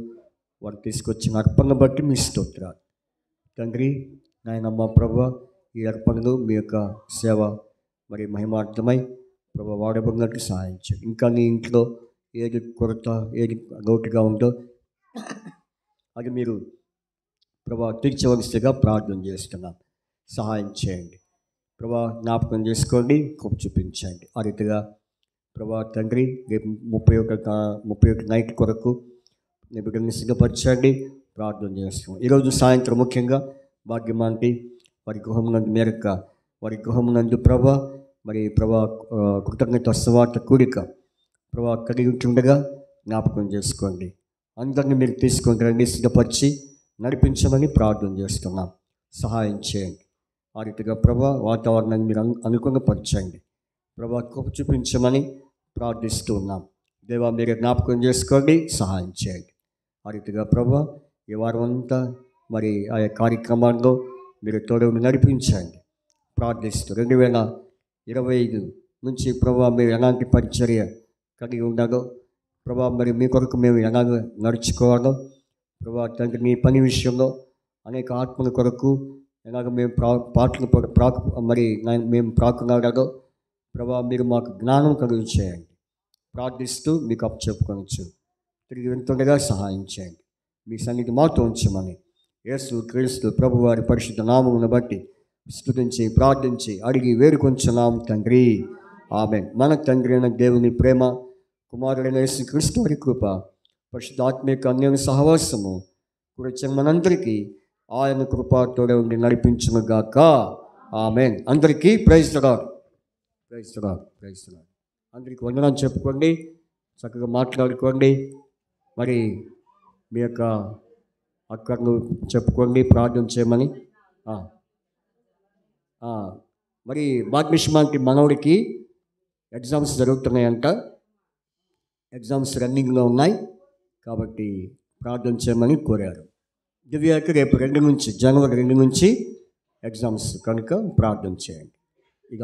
వారు తీసుకొచ్చిన అర్పణను బట్టి మీ స్తోత్రాలు తండ్రి. నాయన మా ప్రభువా ఈ అర్పణలు మీ యొక్క సేవ మరి మహిమార్థమై ప్రభు వాడబడినట్టు సహాయం చేయండి. ఇంకా నీ ఇంట్లో ఏది కొరత, ఏది లోటుగా ఉందో అది మీరు ప్రభా తీర్చవలసిగా ప్రార్థన చేస్తున్నాం. సహాయం చేయండి ప్రభా, జ్ఞాపకం చేసుకోండి, కృప చూపించండి. ఆ రీతిగా ప్రభా తండ్రి రేపు 31 నైట్ కొరకు నీ బిడ్డల్ని సిద్ధపరచండి, ప్రార్థన చేస్తున్నాం. ఈరోజు సాయంత్రం ముఖ్యంగా భాగ్యమాంటి వారి గృహం నందు ప్రభా మరి ప్రభా కృతజ్ఞత సువార్త కూడిక ప్రభా కలిగి ఉంటుండగా జ్ఞాపకం చేసుకోండి. అందరినీ మీరు తీసుకొని రండి, సిద్ధపరిచి నడిపించమని ప్రార్థన చేస్తున్నాం. సహాయం చేయండి. ఆ రీతిగా ప్రభా వాతావరణాన్ని మీరు అనుకూలపరచండి. ప్రభా కృప చూపించమని ప్రార్థిస్తూ ఉన్నాం. దేవా మీరు జ్ఞాపకం చేసుకోండి, సహాయం చేయండి. ఆ రీతిగా ప్రభా ఈ వారం అంతా మరి ఆయా కార్యక్రమాల్లో మీరు తోడు నడిపించండి ప్రార్థిస్తూ 2025 నుంచి ప్రభా మీరు ఎలాంటి పరిచర్య కలిగి ఉండాలో ప్రభా, మరి మీ కొరకు మేము ఎలాగ నడుచుకోవాలో ప్రభా తండ్రి, మీ పని విషయంలో అనేక ఆత్మల కొరకు ఎలాగ మేము మేము ప్రాకున్నాడో ప్రభా మీరు మాకు జ్ఞానం కలుగు చేయండి. ప్రార్థిస్తూ మీకు అప్పచెప్పుకొనొచ్చు. తిరిగి వెళ్తుండగా సహాయం చేయండి. మీ సన్నిధి మాతో ఉంచమని యేసు క్రీస్తు ప్రభు వారి పరిశుద్ధ నామమును బట్టి స్తుతించి ప్రార్థించి అడిగి వేడుకొంచున్నాం తండ్రి, ఆమేన్. మన తండ్రి అయిన దేవుని ప్రేమ, కుమారుడైన యేసు క్రీస్తు వారి కృప, పరిశుద్ధాత్మిక అన్యోన్య సహవాసము కూర్చొని మనందరికీ ఆయన కృప తోడే ఉండి నడిపించునుగాక, ఆమేన్. అందరికీ praise the lord, praise the lord, praise the lord. అందరికీ వందనాలు చెప్పుకోండి, చక్కగా మాట్లాడుకోండి. మరి మీ యొక్క అక్కర్లు చెప్పుకోండి, ప్రార్థన చేయమని. మరి భాగ్యశ్మాంటి మనవడికి ఎగ్జామ్స్ జరుగుతున్నాయంట, ఎగ్జామ్స్ రన్నింగ్లో ఉన్నాయి కాబట్టి ప్రార్థన చేయమని కోరారు. దివ్యాకి రేపు జనవరి 2 నుంచి ఎగ్జామ్స్ కనుక ప్రార్థన చేయండి. ఇక